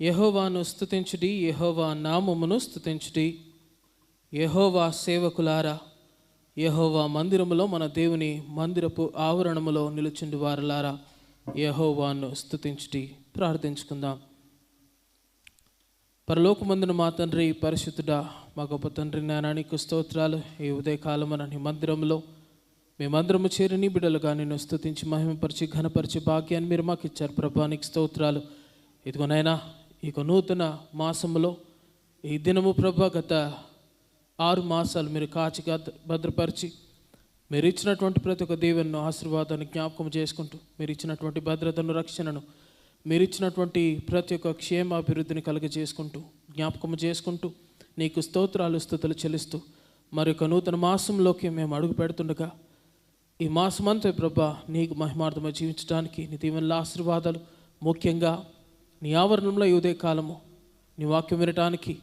యెహోవాను స్తుతించుడి, యెహోవా నామమును స్తుతించుడి. యెహోవా సేవకులారా, యెహోవా మందిరములో, మన దేవుని మందిరపు ఆవరణములో నిలుచుండి వారలారా, యెహోవాను స్తుతించుడి. ప్రార్థించుకుందాం. పరలోకమందున మా తండ్రి, పరిశుద్ధుడా, మా గొప్ప తండ్రి, నాయనానికి స్తోత్రాలు. ఈ ఉదయకాలమున నీ మందిరంలో మేమందరము చేరి నీ బిడ్డలుగా నిన్ను స్తుతించి మహిమపరిచి ఘనపరిచి భాగ్యాన్ని మీరు మాకు ఇచ్చారు. ప్రభానికి స్తోత్రాలు. ఇదిగోనైనా ఇక నూతన మాసములో ఈ దినము ప్రభా, గత 6 మాసాలు మీరు కాచిగా భద్రపరిచి మీరు ఇచ్చినటువంటి ప్రతి ఒక్క దీవెనను, ఆశీర్వాదాన్ని జ్ఞాపకం చేసుకుంటూ, మీరు ఇచ్చినటువంటి భద్రతను, రక్షణను, మీరు ఇచ్చినటువంటి ప్రతి ఒక్క క్షేమాభివృద్ధిని కలుగజేసుకుంటూ, జ్ఞాపకం చేసుకుంటూ నీకు స్తోత్రాలు, స్తుతులు చెల్లిస్తూ మరొక నూతన మాసంలోకి మేము అడుగు పెడుతుండగా ఈ మాసమంతా ప్రభా నీకు మహిమార్థమై జీవించడానికి నీ దీవెనల ఆశీర్వాదాలు, ముఖ్యంగా నీ ఆవరణంలో ఈ ఉదయకాలము నీ వాక్యం వినటానికి,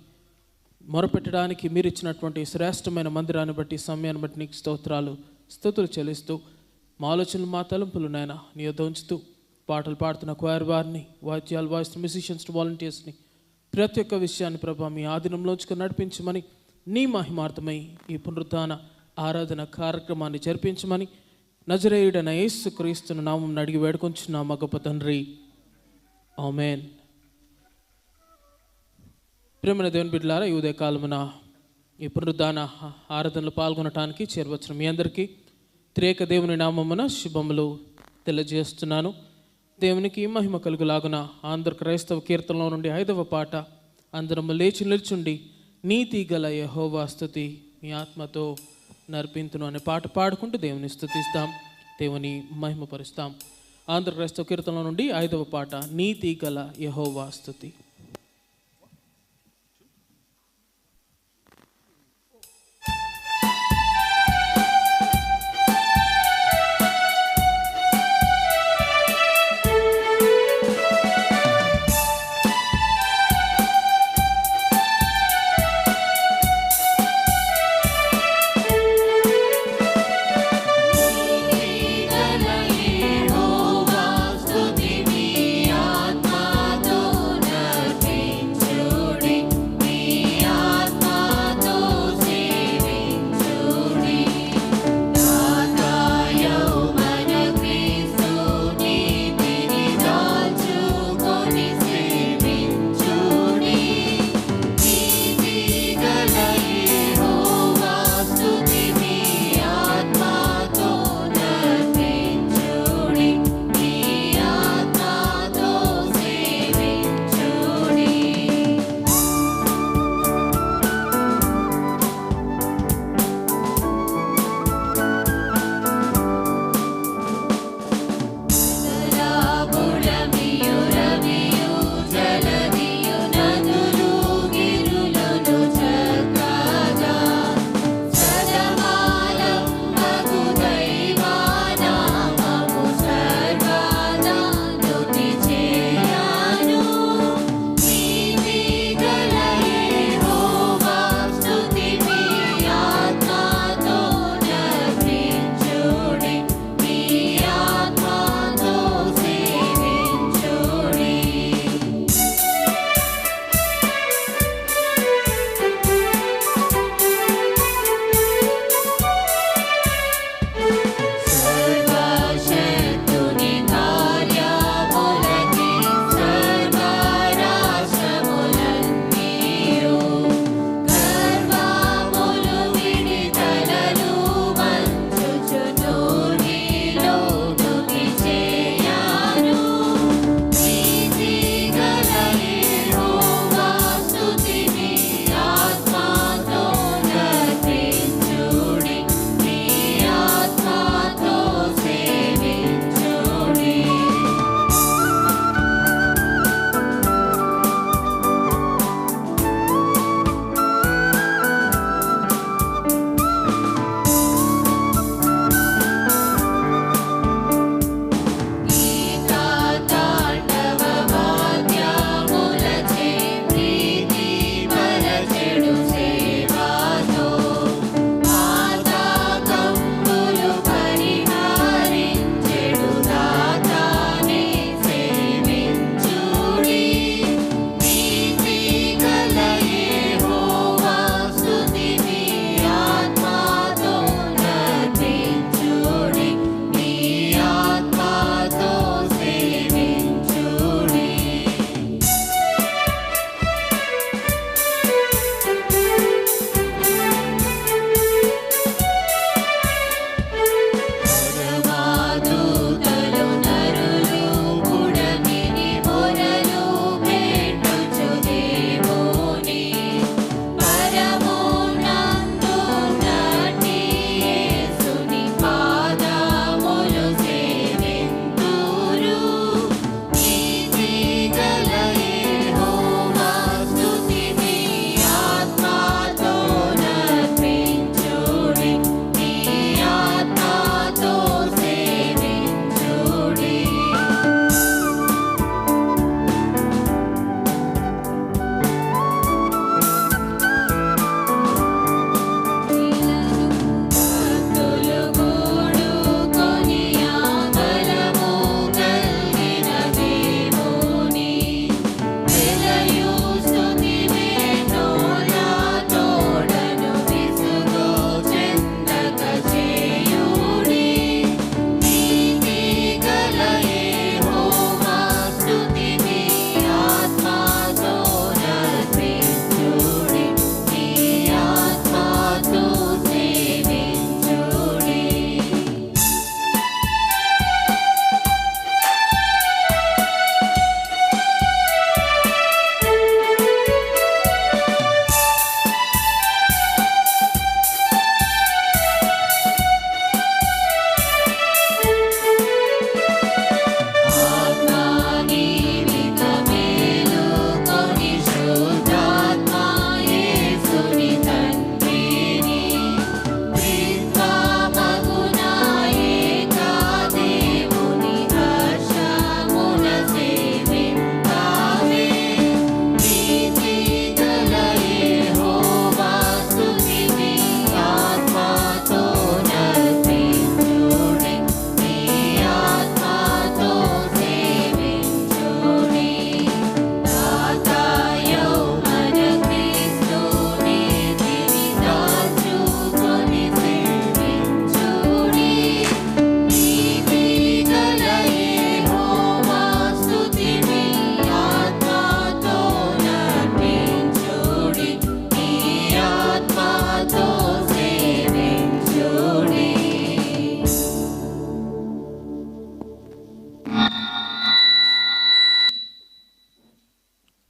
మొరపెట్టడానికి మీరు ఇచ్చినటువంటి శ్రేష్టమైన మందిరాన్ని బట్టి, సమయాన్ని బట్టి నీకు స్తోత్రాలు, స్తుతులు చెల్లిస్తూ మా ఆలోచనలు, మా తలంపులు నాయన నీ యొద్ద ఉంచుతూ, పాటలు పాడుతున్న క్వైర్ వారిని, వాయిద్యాలు వాయిస్తున్న మ్యూజిషియన్స్, వాలంటీర్స్ని, ప్రతి ఒక్క విషయాన్ని ప్రభా మీ ఆధీనంలోంచుకొని నడిపించమని, నీ మహిమార్థమై ఈ పునరుద్ధాన ఆరాధన కార్యక్రమాన్ని జరిపించమని నజరేయుడైన యేసు క్రీస్తును నామం అడిగి వేడుకొంచున్నాం మా గొప్ప తండ్రి. ఆమేన్. ప్రేమైన దేవుని బిడ్డలారా, ఈ ఉదయకాలమున ఈ పునరుద్ధాన ఆరాధనలో పాల్గొనటానికి చేరవచ్చిన మీ అందరికీ త్రియేక దేవుని నామమున శుభములు తెలియజేస్తున్నాను. దేవునికి మహిమ కలుగులాగున ఆంధ్ర క్రైస్తవ కీర్తనలో నుండి 5వ పాట, అందరము లేచి నిల్చుండి నీతి గల యెహోవా స్తుతి మీ ఆత్మతో నర్పింతును అనే పాట పాడుకుంటూ దేవుని స్తుతిస్తాం, దేవుని మహిమపరుస్తాం. ఆంధ్ర క్రైస్తవ కీర్తనలో నుండి 5వ పాట, నీతి గల యెహోవా స్తుతి. యెహోవా స్తుతి మీ ఆత్మతో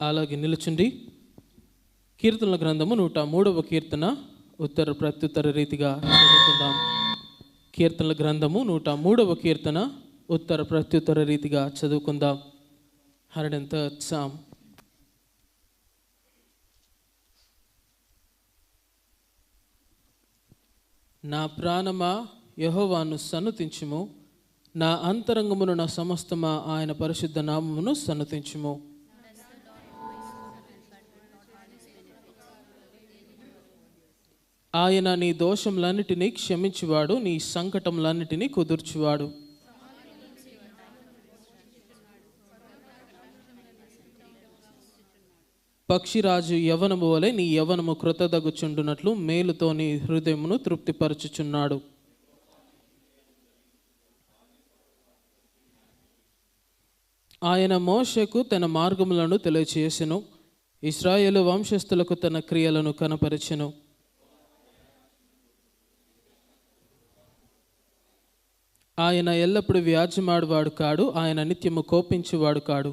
అలాగే నిలుచుండి. కీర్తనల గ్రంథము 103వ కీర్తన ఉత్తర ప్రత్యుత్తర రీతిగా చదువుకుందాం. కీర్తనల గ్రంథము 103వ కీర్తన ఉత్తర ప్రత్యుత్తర రీతిగా చదువుకుందాం. 103rd Psalm. నా ప్రాణమా యెహోవాను సన్నుతించుము, నా అంతరంగమును నా సమస్తమా ఆయన పరిశుద్ధ నామమును సన్నుతించుము. ఆయన నీ దోషములన్నిటినీ క్షమించువాడు, నీ సంకటములన్నిటినీ కుదుర్చువాడు. పక్షిరాజు యవ్వనము వలె నీ యవ్వనము కృతదగుచుండునట్లు మేలుతో నీ హృదయమును తృప్తిపరచుచున్నాడు. ఆయన మోషేకు తన మార్గములను తెలియచేసెను, ఇశ్రాయేలు వంశస్థులకు తన క్రియలను కనపరచెను. ఆయన ఎల్లప్పుడూ వ్యాజ్యమాడువాడు కాడు, ఆయన నిత్యము కోపించువాడు కాడు.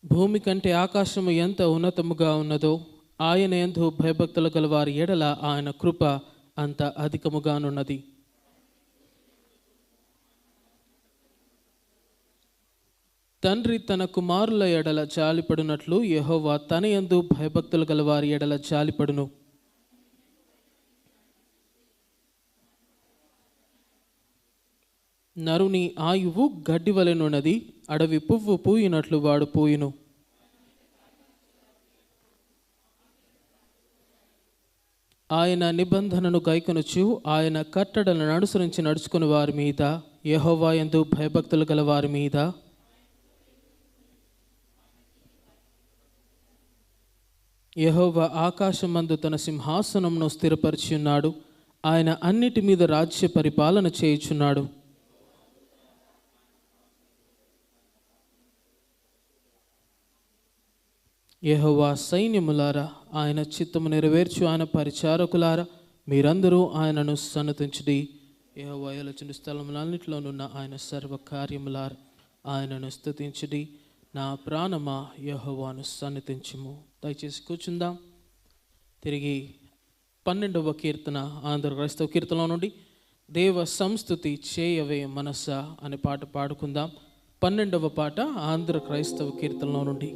భూమి కంటే ఆకాశము ఎంత ఉన్నతముగా ఉన్నదో, ఆయన యందు భయభక్తులు గల వారి ఎడల ఆయన కృప అంత అధికముగానున్నది. తండ్రి తన కుమారుల ఎడల జాలిపడినట్లు యెహోవా తన యందు భయభక్తులు గల వారి ఎడల జాలిపడును. నరుని ఆయువు గడ్డి వలెనున్నది, అడవి పువ్వు పూయినట్లు వాడు పూయును. ఆయన నిబంధనను గైకొనుచు ఆయన కట్టడలను అనుసరించి నడుచుకుని వారి మీద, యెహోవా యందు భయభక్తులు గల వారి మీద యెహోవా ఆకాశమందు తన సింహాసనమును స్థిరపరిచి ఉన్నాడు, ఆయన అన్నిటి మీద రాజ్య పరిపాలన చేయుచున్నాడు. యెహోవా సైన్యములారా, ఆయన చిత్తము నెరవేర్చు ఆయన పరిచారకులారా, మీరందరూ ఆయనను సన్నతించుడి. యెహోవా ఏలుచుండు స్థలములన్నిటిలోనున్న ఆయన సర్వ కార్యములారా, ఆయనను స్తుతించుడి. నా ప్రాణమా యెహోవాను సన్నతించుము. దయచేసి కూర్చుందాం. తిరిగి 12వ కీర్తన ఆంధ్ర క్రైస్తవ కీర్తనలో నుండి దేవ సంస్తుతి చేయవే మనసా అనే పాట పాడుకుందాం. 12వ పాట ఆంధ్ర క్రైస్తవ కీర్తనలో నుండి.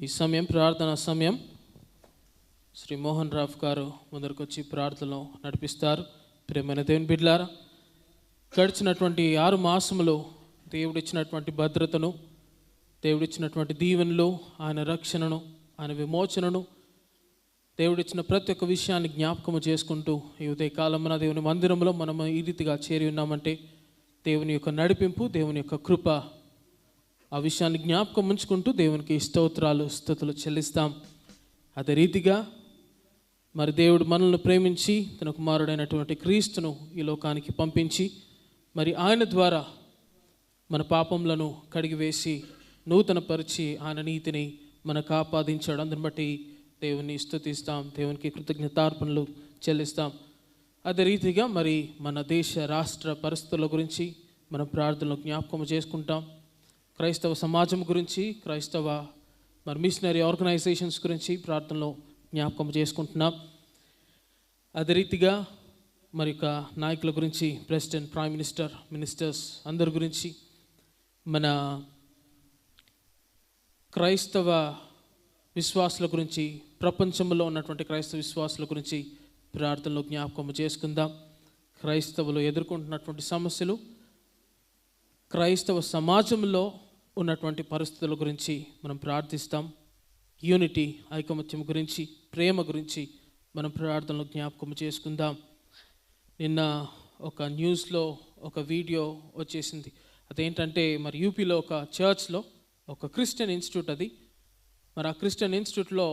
ఈ సమయం ప్రార్థనా సమయం. శ్రీ మోహన్ రావు గారు ముందరకు వచ్చి ప్రార్థనలో నడిపిస్తారు. ప్రియమైన దేవుని బిడ్డలారా, గడిచినటువంటి 6 మాసములు దేవుడిచ్చినటువంటి భద్రతను, దేవుడిచ్చినటువంటి దీవెనలు, ఆయన రక్షణను, ఆయన విమోచనను, దేవుడిచ్చిన ప్రతి ఒక్క విషయాన్ని జ్ఞాపకము చేసుకుంటూ ఈ ఉదయకాలమున దేవుని మందిరంలో మనం ఈ రీతిగా చేరి ఉన్నామంటే దేవుని యొక్క నడిపింపు, దేవుని యొక్క కృప, ఆ విషయాన్ని జ్ఞాపకం ఉంచుకుంటూ దేవునికి స్తోత్రాలు స్తుతులు చెల్లిస్తాం. అదే రీతిగా మరి దేవుడు మనల్ని ప్రేమించి తన కుమారుడైనటువంటి క్రీస్తును ఈ లోకానికి పంపించి మరి ఆయన ద్వారా మన పాపములను కడిగివేసి నూతనపరిచి ఆయన నీతిని మనకు ఆపాదించాడు. అందుని బట్టి దేవుని స్తుతిస్తాం, దేవునికి కృతజ్ఞతార్పణలు చెల్లిస్తాం. అదే రీతిగా మరి మన దేశ రాష్ట్ర పరిస్థితుల గురించి మనం ప్రార్థనలో జ్ఞాపకం చేసుకుంటాం. క్రైస్తవ సమాజం గురించి, క్రైస్తవ మరి మిషనరీ ఆర్గనైజేషన్స్ గురించి ప్రార్థనలో జ్ఞాపకం చేసుకుంటున్నాం. అదే రీతిగా మరి యొక్క నాయకుల గురించి, ప్రెసిడెంట్, ప్రైమ్ మినిస్టర్, మినిస్టర్స్ అందరి గురించి, మన క్రైస్తవ విశ్వాసుల గురించి, ప్రపంచంలో ఉన్నటువంటి క్రైస్తవ విశ్వాసుల గురించి ప్రార్థనలో జ్ఞాపకం చేసుకుందాం. క్రైస్తవులు ఎదుర్కొంటున్నటువంటి సమస్యలు, క్రైస్తవ సమాజంలో ఉన్నటువంటి పరిస్థితుల గురించి మనం ప్రార్థిస్తాం. యూనిటీ, ఐకమత్యం గురించి, ప్రేమ గురించి మనం ప్రార్థనలో జ్ఞాపకం చేసుకుందాం. నిన్న ఒక న్యూస్లో ఒక వీడియో వచ్చేసింది. అదేంటంటే మరి యూపీలో ఒక చర్చ్లో ఒక క్రిస్టియన్ ఇన్స్టిట్యూట్ అది. మరి ఆ క్రిస్టియన్ ఇన్స్టిట్యూట్లో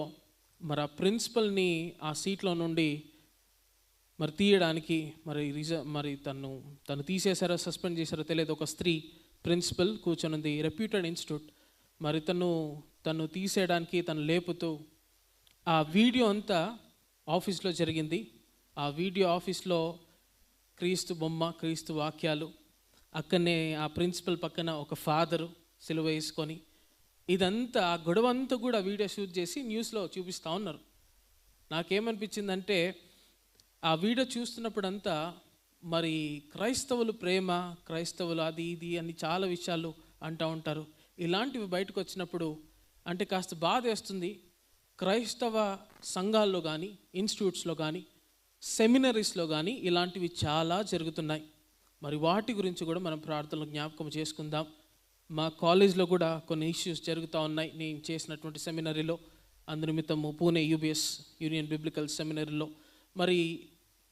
మరి ఆ ప్రిన్సిపల్ని ఆ సీట్లో నుండి మరి తీయడానికి మరి తను తీసేశారో సస్పెండ్ చేశారో తెలియదు. ఒక స్త్రీ ప్రిన్సిపల్ కూర్చొని రెప్యూటెడ్ ఇన్స్టిట్యూట్, మరి తను తీసేయడానికి తను లేపుతూ ఆ వీడియో అంతా ఆఫీస్లో జరిగింది. ఆ వీడియో ఆఫీస్లో క్రీస్తు బొమ్మ, క్రీస్తు వాక్యాలు, అక్కడనే ఆ ప్రిన్సిపల్ పక్కన ఒక ఫాదరు సిలువ వేసుకొని, ఇదంతా ఆ గొడవ అంతా కూడా వీడియో షూట్ చేసి న్యూస్లో చూపిస్తూ ఉన్నారు. నాకేమనిపించిందంటే ఆ వీడియో చూస్తున్నప్పుడంతా మరి క్రైస్తవులు ప్రేమ, క్రైస్తవులు అది ఇది అని చాలా విషయాలు అంటూ ఉంటారు. ఇలాంటివి బయటకు వచ్చినప్పుడు అంటే కాస్త బాధ వేస్తుంది. క్రైస్తవ సంఘాల్లో కానీ, ఇన్స్టిట్యూట్స్లో కానీ, సెమినరీస్లో కానీ ఇలాంటివి చాలా జరుగుతున్నాయి. మరి వాటి గురించి కూడా మనం ప్రార్థనలు జ్ఞాపకం చేసుకుందాం. మా కాలేజ్లో కూడా కొన్ని ఇష్యూస్ జరుగుతూ ఉన్నాయి. నేను చేసినటువంటి సెమినరీలో, అందునిమిత్తము పూణే యూబీఎస్ యూనియన్ బిబ్లికల్ సెమినరీలో మరి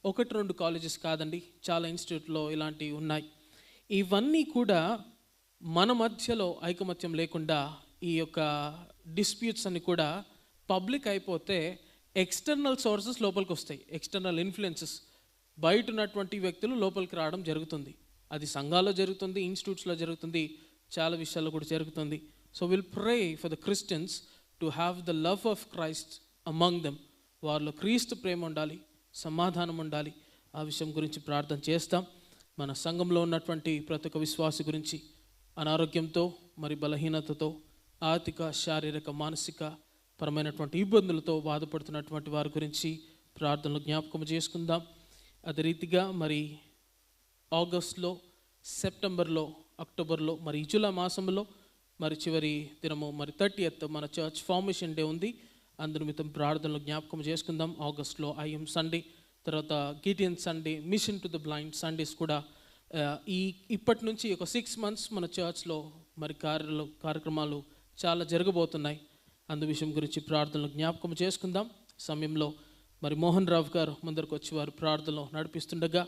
1-2 కాలేజెస్ కాదండి, చాలా ఇన్స్టిట్యూట్లో ఇలాంటివి ఉన్నాయి. ఇవన్నీ కూడా మన మధ్యలో ఐకమత్యం లేకుండా ఈ యొక్క డిస్ప్యూట్స్ అన్ని కూడా పబ్లిక్ అయిపోతే ఎక్స్టర్నల్ సోర్సెస్ లోపలికి వస్తాయి. ఎక్స్టర్నల్ ఇన్ఫ్లుయెన్సెస్, బయట ఉన్నటువంటి వ్యక్తులు లోపలికి రావడం జరుగుతుంది. అది సంఘాల్లో జరుగుతుంది, ఇన్స్టిట్యూట్స్లో జరుగుతుంది, చాలా విషయాల్లో కూడా జరుగుతుంది. So will pray for the Christians to have the love of Christ among them. వారిలో క్రీస్తు ప్రేమ ఉండాలి, సమాధానం ఉండాలి. ఆ విషయం గురించి ప్రార్థన చేస్తాం. మన సంఘంలో ఉన్నటువంటి ప్రతి ఒక్క విశ్వాసి గురించి, అనారోగ్యంతో మరి బలహీనతతో, ఆర్థిక, శారీరక, మానసిక పరమైనటువంటి ఇబ్బందులతో బాధపడుతున్నటువంటి వారి గురించి ప్రార్థనలు జ్ఞాపకం చేసుకుందాం. అదే రీతిగా మరి ఆగస్టులో, సెప్టెంబర్లో, అక్టోబర్లో, మరి జూలై మాసంలో మరి చివరి దినము మరి 30th మన చర్చ్ ఫార్మేషన్ డే ఉంది. అందునిమిత్తం ప్రార్థనలు జ్ఞాపకం చేసుకుందాం. ఆగస్టులో ఐఎం సండే, తర్వాత Gideon Sunday, mission to the blind Sundays కూడా ఇప్పటి నుంచి ఒక 6 months మన చర్చ్లో మరి కార్యక్రమాలు చాలా జరగబోతున్నాయి. అందు విషయం గురించి ప్రార్థనలు జ్ఞాపకం చేసుకుందాం. సమయంలో మరి మోహన్ రావు గారు ముందరకు వచ్చి వారు ప్రార్థనలో నడిపిస్తుండగా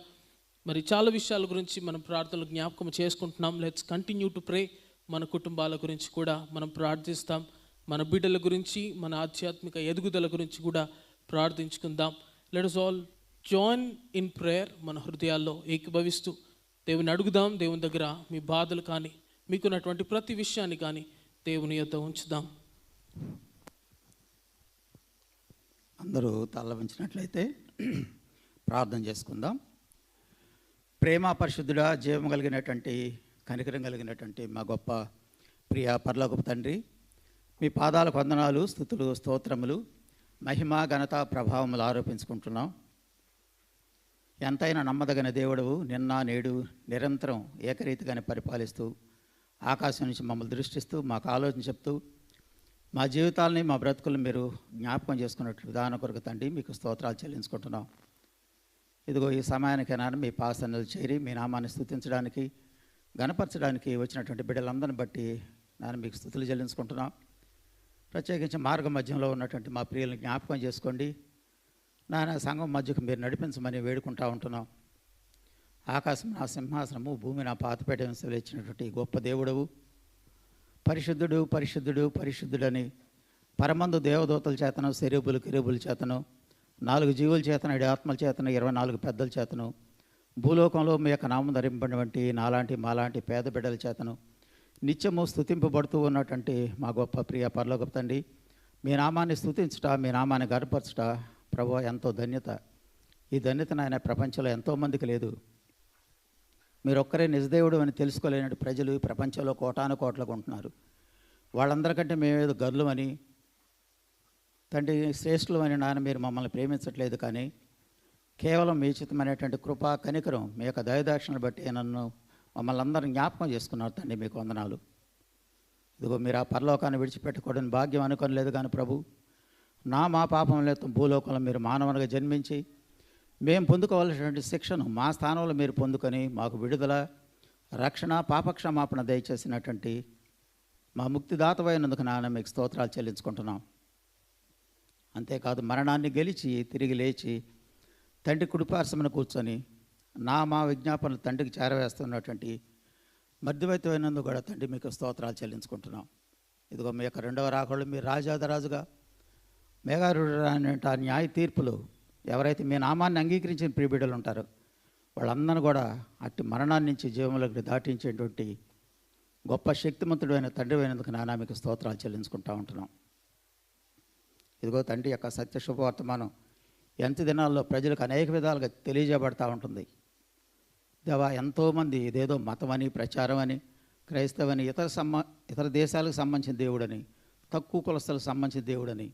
మరి చాలా విషయాల గురించి మనం ప్రార్థనలు జ్ఞాపకం చేసుకుంటున్నాం. Let's continue to pray. మన కుటుంబాల గురించి కూడా మనం ప్రార్థిస్తాం. మన బిడ్డల గురించి, మన ఆధ్యాత్మిక ఎదుగుదల గురించి కూడా ప్రార్థించుకుందాం. Let us all join in prayer. మన హృదయాల్లో ఏకీభవిస్తూ దేవుని అడుగుదాం. దేవుని దగ్గర మీ బాధలు కానీ, మీకున్నటువంటి ప్రతి విషయాన్ని కానీ దేవుని యొద్ద ఉంచుదాం. అందరూ తల వంచినట్లయితే ప్రార్థన చేసుకుందాం. ప్రేమ పరిశుద్ధుడా, జీవం కలిగినటువంటి, కనికరం కలిగినటువంటి మా గొప్ప ప్రియ పరలోకపు తండ్రి, మీ పాదాలకు వందనాలు, స్తుతులు, స్తోత్రములు, మహిమ, ఘనత, ప్రభావములు ఆరోపించుకుంటున్నాం. ఎంతైనా నమ్మదగిన దేవుడవు, నిన్న నేడు నిరంతరం ఏకరీతిగానే పరిపాలిస్తూ, ఆకాశం నుంచి మమ్మల్ని దృష్టిస్తూ, మాకు ఆలోచన చెప్తూ, మా జీవితాలని మా బ్రతుకులను మీరు జ్ఞాపకం చేసుకున్నట్లు విధానం కొరకు తండ్రి మీకు స్తోత్రాలు చెల్లించుకుంటున్నాం. ఇదిగో ఈ సమయానికైనా మీ పాసనలు చేరి మీ నామాన్ని స్తుతించడానికి గణపరచడానికి వచ్చినటువంటి బిడ్డలందరిని బట్టి నేను మీకు స్తుతులు చెల్లించుకుంటున్నాం. ప్రత్యేకించి మార్గ మధ్యంలో ఉన్నటువంటి మా ప్రియులను జ్ఞాపకం చేసుకోండి. నాయన సంఘం మధ్యకు మీరు నడిపించమని వేడుకుంటూ ఉంటున్నాం. ఆకాశం నా సింహాసనము, భూమి నా పాతపేట ఇచ్చినటువంటి గొప్ప దేవుడవు, పరిశుద్ధుడు పరిశుద్ధుడు పరిశుద్ధుడని పరమందు దేవదూతల చేతను, శరీబులు కిరీబుల చేతను, 4 జీవుల చేతను, 7 ఆత్మల చేతను, 24 పెద్దల చేతను, భూలోకంలో మీ యొక్క నామం ధరింపబడినటువంటి నాలాంటి మాలాంటి పేద బిడ్డల చేతను నిత్యము స్తుతింపబడుతూ ఉన్నటువంటి మా గొప్ప ప్రియ పరలోకపు తండ్రి, మీ నామాన్ని స్తుతించుట, మీ నామాన్ని గర్వపరచుట ప్రభువా ఎంతో ధన్యత. ఈ ధన్యత నాయన ప్రపంచంలో ఎంతోమందికి లేదు. మీరు ఒక్కరే నిజదేవుడు అని తెలుసుకోలేని ప్రజలు ఈ ప్రపంచంలో కోటాను కోట్లకు ఉంటున్నారు. వాళ్ళందరికంటే మేమేదో గర్లమని తండ్రి శ్రేష్ఠులమని నాన్న మీరు మమ్మల్ని ప్రేమించట్లేదు, కానీ కేవలం మీ చిత్తమైనటువంటి కృపా కనికరం మీ యొక్క దయదాక్షిణను బట్టి నన్ను మమ్మల్ని అందరిని జ్ఞాపకం చేసుకున్నారు తండ్రి. మీకు వందనాలు. ఇదిగో మీరు ఆ పరలోకాన్ని విడిచిపెట్టకూడని భాగ్యం అనుకోలేదు, కానీ ప్రభు మా పాపం లేదు భూలోకంలో మీరు మానవునిగా జన్మించి మేము పొందుకోవాల్సినటువంటి శిక్షను మా స్థానంలో మీరు పొందుకొని మాకు విడుదల, రక్షణ, పాపక్షమాపణ దయచేసినటువంటి మా ముక్తిదాతమైనందుకు నాన్న మీకు స్తోత్రాలు చెల్లించుకుంటున్నాం. అంతేకాదు మరణాన్ని గెలిచి తిరిగి లేచి తండ్రి కుడిపార్శ్వమున కూర్చొని మా విజ్ఞాపనలు తండ్రికి చేరవేస్తున్నటువంటి మధ్యవర్తిమైనందుకు కూడా తండ్రి మీకు స్తోత్రాలు చెల్లించుకుంటున్నాం. ఇదిగో మీ యొక్క 2వ రాకడలో మీరు రాజాదరాజుగా మేఘారుడు ఆ న్యాయ తీర్పులు ఎవరైతే మీ నామాన్ని అంగీకరించిన ప్రియబిడ్డలు ఉంటారో వాళ్ళందరూ కూడా అట్టి మరణాన్ని నుంచి జీవంలోకి దాటించేటువంటి గొప్ప శక్తిమంతుడు అయిన తండ్రి అయినందుకు నాన్న మీకు స్తోత్రాలు చెల్లించుకుంటూ ఉంటున్నాం. ఇదిగో తండ్రి యొక్క సత్య శుభవర్తమానం ఎంత దినాల్లో ప్రజలకు అనేక విధాలుగా తెలియజేయబడతా ఉంటుంది. దేవా ఎంతోమంది ఇదేదో మతమని, ప్రచారం అని, క్రైస్తవని, ఇతర దేశాలకు సంబంధించిన దేవుడని, తక్కువ కులస్తులకు సంబంధించిన దేవుడని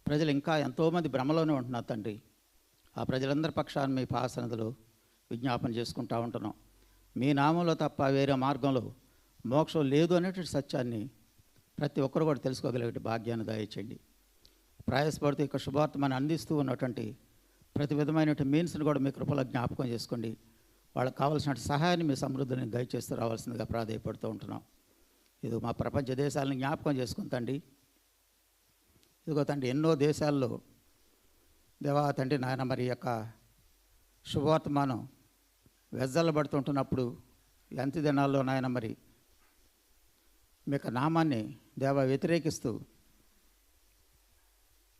ప్రజలు ఇంకా ఎంతోమంది భ్రమలోనే ఉంటున్నారు తండ్రి. ఆ ప్రజలందరి పక్షాన్ని మీ పాసనదులు విజ్ఞాపన చేసుకుంటూ ఉంటున్నాం. మీ నామంలో తప్ప వేరే మార్గంలో మోక్షం లేదు అనేటువంటి సత్యాన్ని ప్రతి ఒక్కరు కూడా తెలుసుకోగలిగే భాగ్యాన్ని దయచేయండి. ప్రయాసపడుతూ ఇక శుభార్తమాన్ని అందిస్తూ ఉన్నటువంటి ప్రతి విధమైనటువంటి మీన్స్ని కూడా మీ కృపలో జ్ఞాపకం చేసుకోండి. వాళ్ళకి కావాల్సిన సహాయాన్ని మీ సమృద్ధిని దయచేస్తూ రావాల్సిందిగా ప్రాధాయపడుతూ ఉంటున్నాం. ఇది మా ప్రపంచ దేశాలను జ్ఞాపకం చేసుకుంటండి. ఇదిగో తండ్రి ఎన్నో దేశాల్లో దేవా తండ్రి నాయన మరి యొక్క శుభవర్తమానం వెజ్జల్లబడుతుంటున్నప్పుడు ఎంత దినాల్లో నాయన మరి మీ యొక్క నామాన్ని దేవా వ్యతిరేకిస్తూ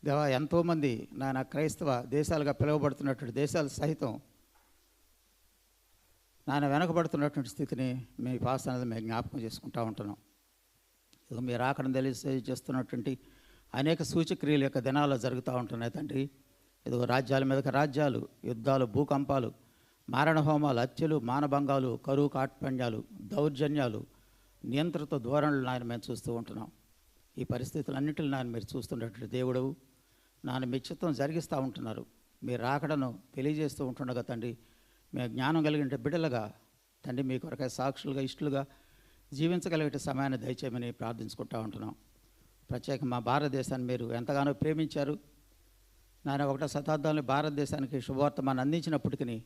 దేవా ఎంతోమంది నాయన క్రైస్తవ దేశాలుగా పిలువబడుతున్నటువంటి దేశాలు సహితం నాయన వెనకబడుతున్నటువంటి స్థితిని మీ పాసనది మేము జ్ఞాపకం చేసుకుంటూ ఉంటున్నాం. ఇదిగో మీరు ఆకడం తెలియజేస్తున్నటువంటి అనేక సూచక్రియల యొక్క దినాల్లో జరుగుతూ ఉంటున్నాయి తండ్రి. ఇదిగో రాజ్యాల మీదకి రాజ్యాలు, యుద్ధాలు, భూకంపాలు, మారణ హోమాలు, హత్యలు, మానభంగాలు, కరువు కాట్పండ్యాలు, దౌర్జన్యాలు, నియంత్రిత ధోరణులు నాయన మేము చూస్తూ ఉంటున్నాం. ఈ పరిస్థితులన్నింటిని నాయన మీరు చూస్తున్నటువంటి దేవుడవు నాన్న మీ చిత్తం జరిగిస్తూ ఉంటున్నారు. మీరు రాకడను తెలియజేస్తూ ఉంటుండగా తండ్రి మేము జ్ఞానం కలిగిన బిడ్డలుగా తండ్రి మీ కొరకై సాక్షులుగా ఇష్టలుగా జీవించగలిగే సమయాన్ని దయచేయమని ప్రార్థించుకుంటూ ఉంటున్నాం. ప్రత్యేకంగా మా భారతదేశాన్ని మీరు ఎంతగానో ప్రేమించారు నాయన. 1వ శతాబ్దంలో భారతదేశానికి శుభవార్తమాన్ని అందించినప్పటికీ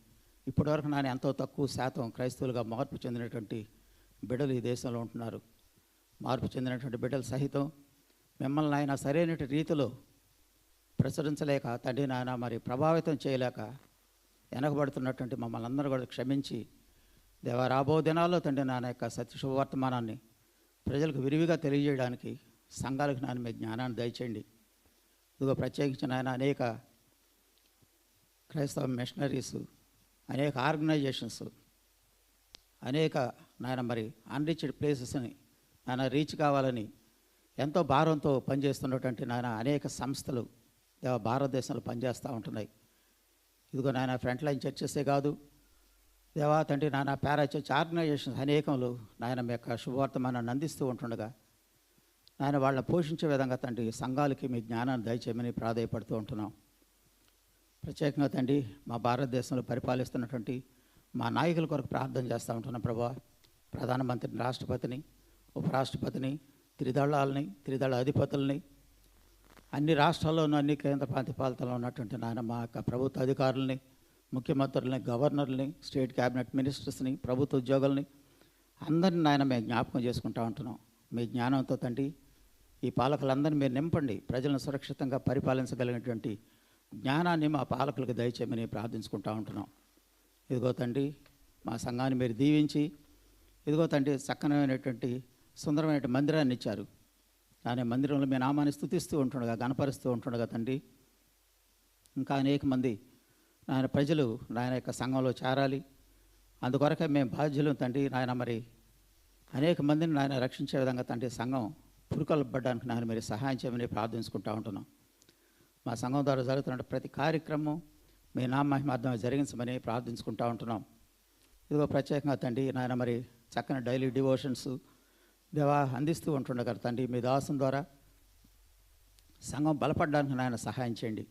ఇప్పటివరకు నాయన ఎంతో తక్కువ శాతం క్రైస్తవులుగా మార్పు చెందినటువంటి బిడ్డలు ఈ దేశంలో ఉంటున్నారు. మార్పు చెందినటువంటి బిడ్డలు సహితం మిమ్మల్ని ఆయన సరైన రీతిలో ప్రచురించలేక తండ్రి నాయన మరి ప్రభావితం చేయలేక వెనకబడుతున్నటువంటి మమ్మల్ని అందరూ కూడా క్షమించి దేవా రాబో దినాల్లో తండ్రి నాయన యొక్క సత్య శుభవర్తమానాన్ని ప్రజలకు విరివిగా తెలియజేయడానికి సంఘాలకు నాయన మీ జ్ఞానాన్ని దయచేయండి. ఇదిగో ప్రత్యేకించి నాయన అనేక క్రైస్తవ మిషనరీస్, అనేక ఆర్గనైజేషన్స్, అనేక నాయన మరి అన్రిచ్డ్ ప్లేసెస్ని నాయన రీచ్ కావాలని ఎంతో భారంతో పనిచేస్తున్నటువంటి నాయన అనేక సంస్థలు దేవ భారతదేశంలో పనిచేస్తూ ఉంటున్నాయి. ఇదిగో నాయన ఫ్రంట్ లైన్ చర్చెసే కాదు దేవా తండ్రి నాయన పారా చర్చ్ ఆర్గనైజేషన్స్ అనేకములు నాయన మీ యొక్క శుభవార్తమానాన్ని అందిస్తూ ఉంటుండగా నాయన వాళ్ళని పోషించే విధంగా తండ్రి సంఘాలకి మీ జ్ఞానాన్ని దయచేయమని ప్రాధాయపడుతూ ఉంటున్నాం. ప్రత్యేకంగా తండ్రి మా భారతదేశంలో పరిపాలిస్తున్నటువంటి మా నాయకుల కొరకు ప్రార్థన చేస్తూ ఉంటున్నాం ప్రభా. ప్రధానమంత్రిని, రాష్ట్రపతిని, ఉపరాష్ట్రపతిని, త్రిదళ అధిపతుల్ని, అన్ని రాష్ట్రాల్లోనూ అన్ని కేంద్ర ప్రాంతీయ పాలితల్లో ఉన్నటువంటి నాయన మా యొక్క ప్రభుత్వ అధికారులని, ముఖ్యమంత్రులని, గవర్నర్ని, స్టేట్ క్యాబినెట్ మినిస్టర్స్ని, ప్రభుత్వ ఉద్యోగుల్ని అందరిని నాయన మేము జ్ఞాపకం చేసుకుంటూ ఉంటున్నాం. మీ జ్ఞానంతో తండ్రి ఈ పాలకులందరినీ మీరు నింపండి. ప్రజలను సురక్షితంగా పరిపాలించగలిగినటువంటి జ్ఞానాన్ని మా పాలకులకు దయచేయమని ప్రార్థించుకుంటూ ఉంటున్నాం. ఇదిగో తండ్రి మా సంఘాన్ని మీరు దీవించి, ఇదిగో తండ్రి చక్కనైనటువంటి సుందరమైన మందిరాన్ని ఇచ్చారు. దాని మందిరంలో మీ నామాన్ని స్తుతిస్తూ ఉంటుండగా, గణపరుస్తూ ఉంటుండగా తండ్రి ఇంకా అనేక మంది నాయన ప్రజలు నాయన యొక్క సంఘంలో చేరాలి. అందుకొరకే మేము బాధ్యులు తండ్రి నాయన. మరి అనేక మందిని నాయన రక్షించే విధంగా తండ్రి సంఘం పురుకొల్పబడడానికి నాయన మీరు సహాయం చేయమని ప్రార్థించుకుంటూ ఉంటున్నాం. మా సంఘం ద్వారా జరుగుతున్న ప్రతి కార్యక్రమం మీ నామహిమార్థం జరిగించమని ప్రార్థించుకుంటూ ఉంటున్నాం. ఇదిగో ప్రత్యేకంగా తండ్రి నాయన మరి చక్కని డైలీ డివోషన్స్ దేవా అందిస్తూ ఉంటుండగా తండ్రి మీ దాసం ద్వారా సంఘం బలపడడానికి నాయన సహాయం చేయండి.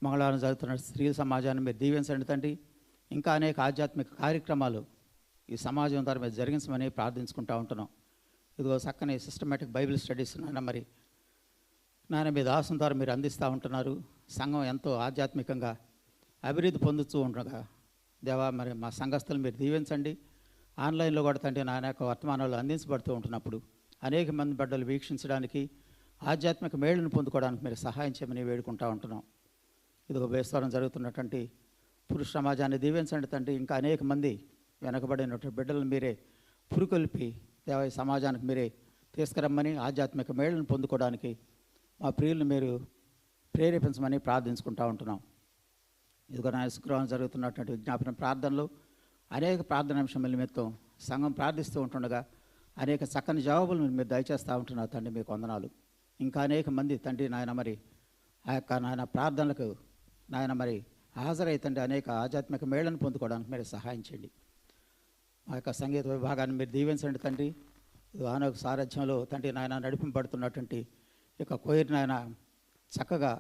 మంగళవారం జరుగుతున్న స్త్రీల సమాజాన్ని మీరు దీవించండి తండ్రి. ఇంకా అనేక ఆధ్యాత్మిక కార్యక్రమాలు ఈ సమాజం ద్వారా మీరు జరిగించమని ప్రార్థించుకుంటూ ఉంటున్నాం. ఇదిగో చక్కని సిస్టమేటిక్ బైబిల్ స్టడీస్ నాయన మరి నాయన మీ దాసం ద్వారా మీరు అందిస్తూ ఉంటున్నారు. సంఘం ఎంతో ఆధ్యాత్మికంగా అభివృద్ధి పొందుతూ ఉండగా దేవా మరి మా సంఘస్థులు మీరు దీవించండి. ఆన్లైన్లో కూడా తండ్రి నాయన యొక్క వర్తమానాలు అందించబడుతూ ఉంటున్నప్పుడు అనేక మంది బిడ్డలు వీక్షించడానికి, ఆధ్యాత్మిక మేలును పొందుకోవడానికి మీరు సహాయం చేయమని వేడుకుంటూ ఉంటున్నాం. ఇదిగో బేస్తవారం జరుగుతున్నటువంటి పురుష సమాజాన్ని దీవించండి తండ్రి. ఇంకా అనేక మంది వెనకబడినటువంటి బిడ్డలను మీరే పురుకొల్పి దేవ సమాజానికి మీరే తీసుకురమ్మని, ఆధ్యాత్మిక మేలును పొందుకోవడానికి మా ప్రియులను మీరు ప్రేరేపించమని ప్రార్థించుకుంటూ ఉంటున్నాం. ఇదిగో నా శుక్రవారం జరుగుతున్నటువంటి విజ్ఞాపన ప్రార్థనలు అనేక ప్రార్థన అంశముల నిమిత్తం సంఘం ప్రార్థిస్తూ ఉంటుండగా అనేక చక్కని జవాబులను మీరు దయచేస్తూ ఉంటున్నారు తండ్రి. మీకు వందనాలు. ఇంకా అనేక మంది తండ్రి నాయన మరి ఆ యొక్క నాయన ప్రార్థనలకు నాయన మరి హాజరైతండి అనేక ఆధ్యాత్మిక మేళ్లను పొందుకోవడానికి మీరు సహాయం చేయండి. మా యొక్క సంగీత విభాగాన్ని మీరు దీవించండి తండ్రి. ఆనొక సారథ్యంలో తండ్రి నాయన నడిపింపబడుతున్నటువంటి ఇక కోయిర్ నాయన చక్కగా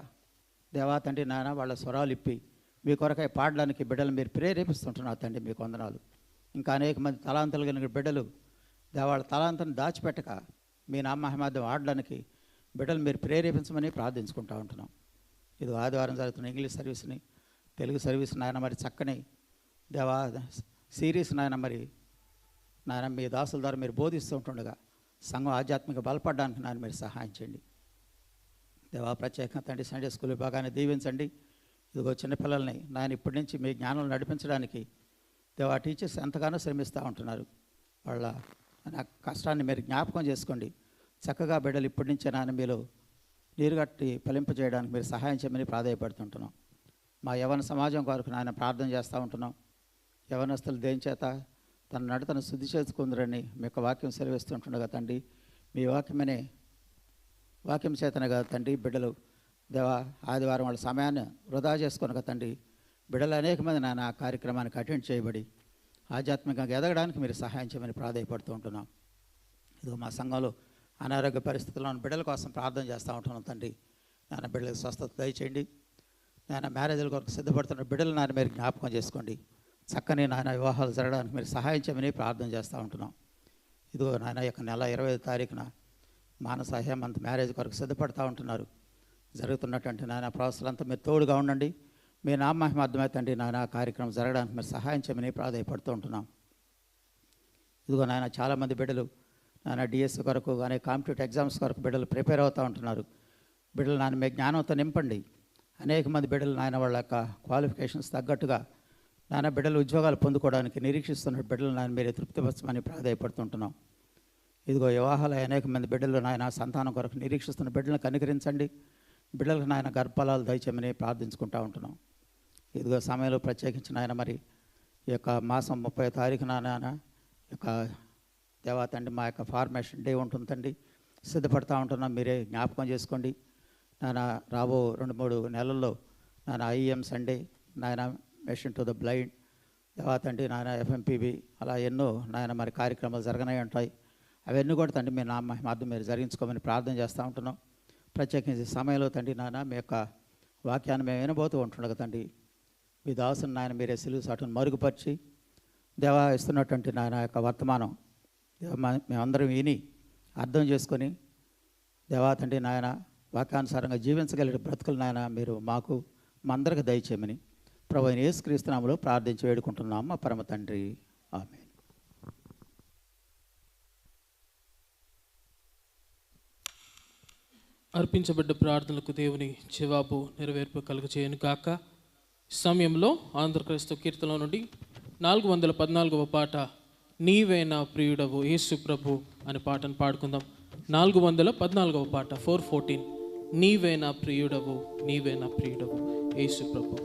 దేవా తండ్రి నాయన వాళ్ళ స్వరాలు ఇప్పి మీ కొరకై పాడడానికి బిడ్డలు మీరు ప్రేరేపిస్తుంటున్నారు తండ్రి. మీకు వందనాలు. ఇంకా అనేక మంది తలాంతులు కలిగిన బిడ్డలు వాళ్ళ తలాంతను దాచిపెట్టక మీ నామహిమార్థం ఆడడానికి బిడ్డలు మీరు ప్రేరేపించమని ప్రార్థించుకుంటూ ఉంటున్నాం. ఇది ఆదివారం జరుగుతున్న ఇంగ్లీష్ సర్వీస్ని, తెలుగు సర్వీస్ నాయన మరి చక్కని దేవా సిరీస్ నాయన మరి నాయన మీ దాసుల ద్వారా మీరు బోధిస్తూ ఉంటుండగా సంఘం ఆధ్యాత్మిక బలపడడానికి నాయన మీరు సహాయం చేయండి. దేవా ప్రత్యేకంగా తండ్రి సండే స్కూల్ విభాగాన్ని దీవించండి. ఇదిగో చిన్నపిల్లల్ని నాయన ఇప్పటి నుంచి మీ జ్ఞానం నడిపించడానికి దేవా టీచర్స్ ఎంతగానో శ్రమిస్తూ ఉంటున్నారు. వాళ్ళ కష్టాన్ని మీరు జ్ఞాపకం చేసుకోండి. చక్కగా బిడ్డలు ఇప్పటి నుంచే నాయన మీలో నీరుగట్టి ఫలింపజేయడానికి మీరు సహాయం చేయమని ప్రాధాయపడుతుంటున్నాం. మా యవన సమాజం కొరకు నాయన ప్రార్థన చేస్తూ ఉంటున్నాం. యవనస్తులు దేని చేత తన నడతను శుద్ధి చేసుకుందరని మీ యొక్క వాక్యం సెలవిస్తుంటుండగా తండ్రి మీ వాక్యం చేతనే కదా తండ్రి బిడ్డలు దేవా ఆదివారం వాళ్ళ సమయాన్ని వృధా చేసుకొనక తండ్రి బిడ్డలు అనేక మంది నాయన ఆ కార్యక్రమానికి అటెండ్ చేయబడి ఆధ్యాత్మికంగా ఎదగడానికి మీరు సహాయం చేయమని ప్రాధాయపడుతూ ఉంటున్నాం. ఇదిగో మా సంఘంలో అనారోగ్య పరిస్థితుల్లో బిడ్డల కోసం ప్రార్థన చేస్తూ ఉంటున్నాం తండ్రి. నాన్న బిడ్డలకు స్వస్థత దయచేయండి. నాయన మ్యారేజ్ల కొరకు సిద్ధపడుతున్న బిడ్డలు నాన్న మీరు జ్ఞాపకం చేసుకోండి. చక్కని నాయన వివాహాలు జరగడానికి మీరు సహాయం చేయమని ప్రార్థన చేస్తూ ఉంటున్నాం. ఇదిగో నాయన యొక్క నెల 25వ తారీఖున మానస హేమంత్ మ్యారేజ్ కొరకు సిద్ధపడుతూ ఉంటున్నారు. జరుగుతున్నటువంటి నాయన ప్రాసెస్లంతా మీరు తోడుగా ఉండండి. మీ నామహిమార్థమై తండ్రి నాయన కార్యక్రమం జరగడానికి మీరు సహాయం చేయమని ప్రాధాయపడుతూ ఉంటున్నాం. ఇదిగో నాయన చాలామంది బిడ్డలు నాయన డిఎస్సి కొరకు కానీ కాంపిటేటివ్ ఎగ్జామ్స్ కొరకు బిడ్డలు ప్రిపేర్ అవుతూ ఉంటున్నారు. బిడ్డలు నాయన మీ జ్ఞానంతో నింపండి. అనేక మంది బిడ్డలు నాయన వాళ్ళ యొక్క క్వాలిఫికేషన్స్ తగ్గట్టుగా నాయన బిడ్డలు ఉద్యోగాలు పొందుకోవడానికి నిరీక్షిస్తున్న బిడ్డలు నాయన మీరు తృప్తిపరచమని ప్రాధాయపడుతుంటున్నాం. ఇదిగో వివాహాలు అనేక మంది బిడ్డలు నాయన సంతానం కొరకు నిరీక్షిస్తున్న బిడ్డలను కనికరించండి. బిడ్డలకు నాయన గర్భఫలాలు దయచేయమని ప్రార్థించుకుంటూ ఉంటున్నాం. ఇదిగో సమయంలో ప్రత్యేకించిన ఆయన మరి ఈ యొక్క మాసం 30వ తారీఖున నాయన యొక్క దేవా తండ్రి మా యొక్క ఫార్మేషన్ డే ఉంటుంది తండ్రి. సిద్ధపడుతూ ఉంటున్నాం. మీరే జ్ఞాపకం చేసుకోండి నాయన. రాబో 2-3 నెలల్లో నాయన ఐఎం సండే నాయన మిషన్ టు ద బ్లైండ్ దేవా తండ్రి నాయన FMPB అలా ఎన్నో నాయన మరి కార్యక్రమాలు జరగనే ఉంటాయి. అవన్నీ కూడా తండ్రి మీ నామహిమార్థం మీరు జరిగించుకోమని ప్రార్థన చేస్తూ ఉంటున్నాం. ప్రత్యేకించి సమయంలో తండ్రి నాయన మీ యొక్క వాక్యాన్ని మేము వినబోతూ ఉంటుండగా తండ్రి మీ దాసుని నాయన మీరే సిలువ సాటును మరుగుపరిచి దేవా ఇస్తున్నటువంటి నాయన యొక్క వర్తమానం మేమందరం విని అర్థం చేసుకొని దేవా తండ్రి నాయన వాక్యానుసారంగా జీవించగలిగే బ్రతుకులు నాయన మీరు మాకు మా అందరికి దయచేయమని ప్రభు అయిన యేసుక్రీస్తు నామములో ప్రార్థించి వేడుకుంటున్నాం మా పరమ తండ్రి. ఆమేన్. అర్పించబడ్డ ప్రార్థనలకు దేవుని జవాబు నెరవేర్పు కలుగజేయను గాక. సమయంలో ఆంధ్రక్రైస్తవ కీర్తనలో నుండి 414వ పాట నీవే నా ప్రియుడవు యేసు ప్రభు అనే పాటను పాడుకుందాం. 414వ పాట 414 నీవే నా ప్రియుడవు నీవే నా ప్రియుడవు యేసు ప్రభు.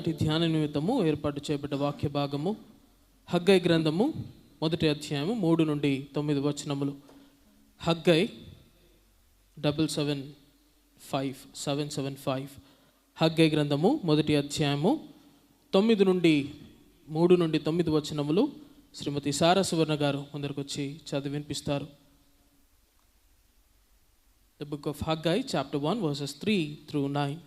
ఈనాటి ధ్యాన నిమిత్తము ఏర్పాటు చేయబడ్డ వాక్య భాగము హగ్గై గ్రంథము 1వ అధ్యాయము 3 నుండి 9 వచనములు. హగ్గై 775 హగ్గై గ్రంథము 1వ అధ్యాయము 3 నుండి 9 వచనములు శ్రీమతి సారా సువర్ణ గారు ముందరకు వచ్చి చదివి వినిపిస్తారు. The book of Haggai, chapter 1, verses 3 through 9.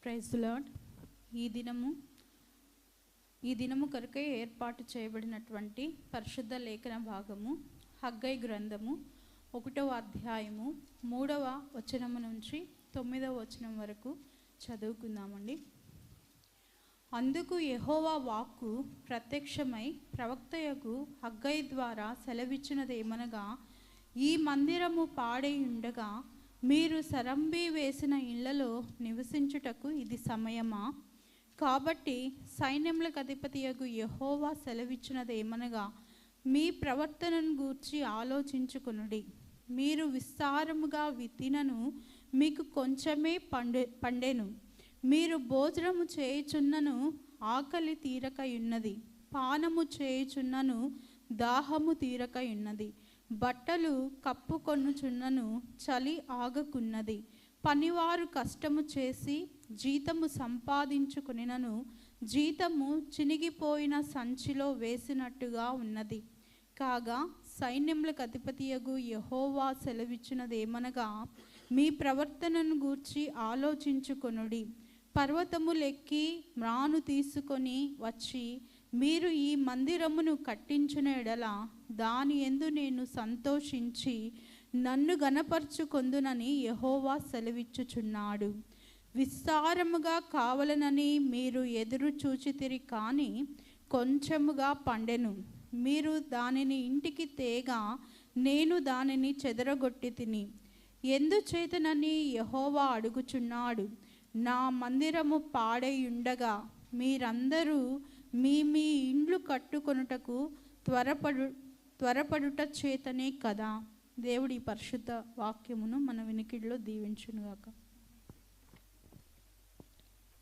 Praise the Lord. ఈ దినము కొరకై ఏర్పాటు చేయబడినటువంటి పరిశుద్ధ లేఖన భాగము హగ్గై గ్రంథము 1వ అధ్యాయము 3వ వచనము నుంచి 9వ వచనం వరకు చదువుకుందామండి. అందుకు యెహోవా వాక్కు ప్రత్యక్షమై ప్రవక్తయగు హగ్గై ద్వారా సెలవిచ్చినదేమనగా, ఈ మందిరము పాడై ఉండగా మీరు సరంబి వేసిన ఇళ్లలో నివసించుటకు ఇది సమయమా? కాబట్టి సైన్యములకు అధిపతియగు యెహోవా సెలవిచ్చినదేమనగా, మీ ప్రవర్తనను గూర్చి ఆలోచించుకొనుడి. మీరు విస్తారముగా విత్తినను మీకు కొంచెమే పండెను. మీరు భోజనము చేయుచున్నను ఆకలి తీరకయున్నది, పానము చేయుచున్నను దాహము తీరకయున్నది, బట్టలు కప్పుకొనుచున్నను చలి ఆగకున్నది, పనివారు కష్టము చేసి జీతము సంపాదించుకునినను జీతము చినిగిపోయిన సంచిలో వేసినట్టుగా ఉన్నది. కాగా సైన్యములకు అధిపతియగు యెహోవా సెలవిచ్చినదేమనగా, మీ ప్రవర్తనను గూర్చి ఆలోచించుకొనుడి. పర్వతములెక్కి మ్రాను తీసుకొని వచ్చి మీరు ఈ మందిరమును కట్టించిన ఎడల దాని యందు నేను సంతోషించి నన్ను గణపరచుకొందునని యెహోవా సెలవిచ్చుచున్నాడు. విస్తారముగా కావలనని మీరు ఎదురు చూచితిరి, కానీ కొంచెముగా పండెను. మీరు దానిని ఇంటికి తేగా నేను దానిని చెదరగొట్టి తిని. ఎందుచేతనని యెహోవా అడుగుచున్నాడు. నా మందిరము పాడై ఉండగా మీరందరూ మీ మీ ఇండ్లు కట్టుకొనుటకు త్వరపడుట చేతనే కదా. దేవుడి పరిశుద్ధ వాక్యమును మన వినికిడిలో దీవించునుగాక.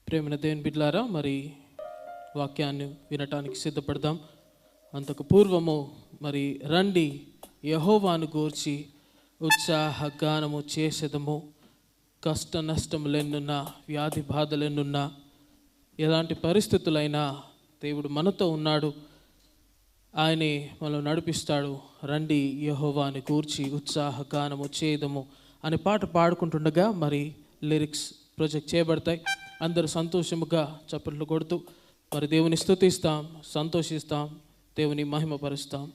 ప్రేమైన దేవుని బిడ్డలారా, మరి వాక్యాన్ని వినటానికి సిద్ధపడదాం. అంతకు పూర్వము మరి రండి యెహోవాను గూర్చి ఉత్సాహగానము చేసేదము. కష్ట నష్టములెన్నున్నా, వ్యాధి బాధలెన్నున్నా, ఎలాంటి పరిస్థితులైనా దేవుడు మనతో ఉన్నాడు. ఆయనే మనల్ని నడిపిస్తాడు. రండి యెహోవాని గూర్చి ఉత్సాహగానము చేదము అనే పాట పాడుకుంటుండగా మరి లిరిక్స్ ప్రొజెక్ట్ చేయబడతాయి. అందరూ సంతోషముగా చప్పట్లు కొడుతూ మరి దేవుని స్తుతిస్తాం, సంతోషిస్తాం, దేవుని మహిమపరుస్తాం.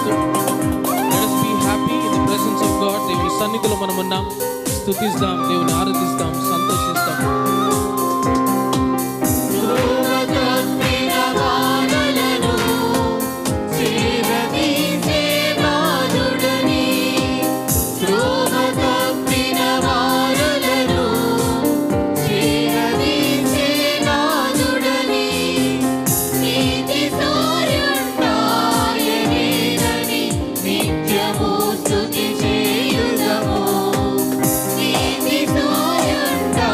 ఆనందిస్తూ let us be happy in the presence of God. దేవుని సన్నిధిలో మనం ఉన్నాం, స్తుతిస్తాం, దేవుని ఆరాధిస్తాం, సంతోషిస్తాం. స్తుతి చేయుదము, నీతి సూర్యుండాయనే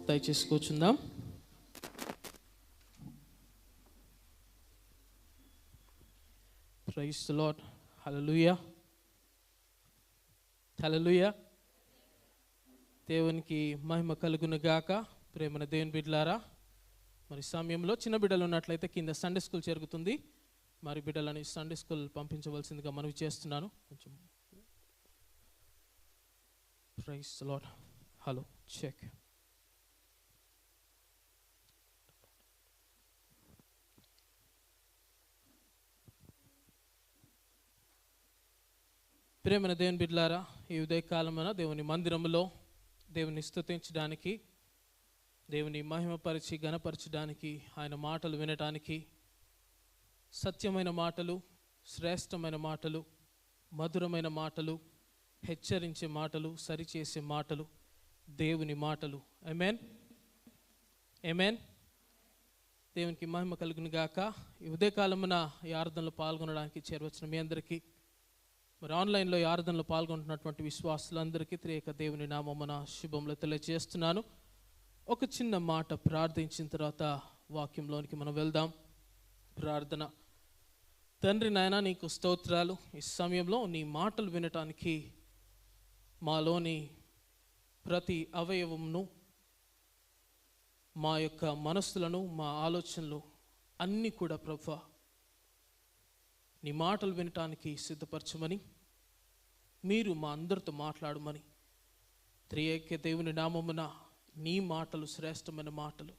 దయచేసి కూర్చుందాం. Praise the Lord. Hallelujah, hallelujah. దేవునికి మహిమ కలుగును గాక. ప్రేమన దేవుని బిడ్డలారా, మరి సమయంలో చిన్న బిడ్డలు ఉన్నట్లయితే కింద సండే స్కూల్ జరుగుతుంది. మరి బిడ్డలని సండే స్కూల్ పంపించవలసిందిగా మనవి చేస్తున్నాను. కొంచెం praise the Lord. Hello check. ప్రేమన దేవుని బిడ్డలారా, ఈ ఉదయకాలమున దేవుని మందిరములో దేవుని స్తుతించడానికి, దేవుని మహిమపరిచి ఘనపరచడానికి, ఆయన మాటలు వినటానికి, సత్యమైన మాటలు, శ్రేష్టమైన మాటలు, మధురమైన మాటలు, హెచ్చరించే మాటలు, సరిచేసే మాటలు, దేవుని మాటలు. ఆమేన్, ఆమేన్. దేవునికి మహిమ కలుగును గాక. ఈ ఉదయకాలమున ఈ ఆరాధనలో పాల్గొనడానికి చేరవచ్చిన మీ అందరికీ, మరి ఆన్లైన్లో ఈ ఆరాధనలో పాల్గొంటున్నటువంటి విశ్వాసులందరికీ త్రియేక దేవుని నామమున శుభములు తెలియజేస్తున్నాను. ఒక చిన్న మాట ప్రార్థించిన తర్వాత వాక్యంలోనికి మనం వెళ్దాం. ప్రార్థన. తండ్రి నాయన, నీకు స్తోత్రాలు. ఈ సమయంలో నీ మాటలు వినటానికి మాలోని ప్రతి అవయవమును, మా యొక్క మనస్సులను, మా ఆలోచనలు అన్నీ కూడా ప్రభువా నీ మాటలు వినటానికి సిద్ధపరచమని, మీరు మా అందరితో మాట్లాడమని త్రియేక దేవుని నామమున నీ మాటలు, శ్రేష్టమైన మాటలు,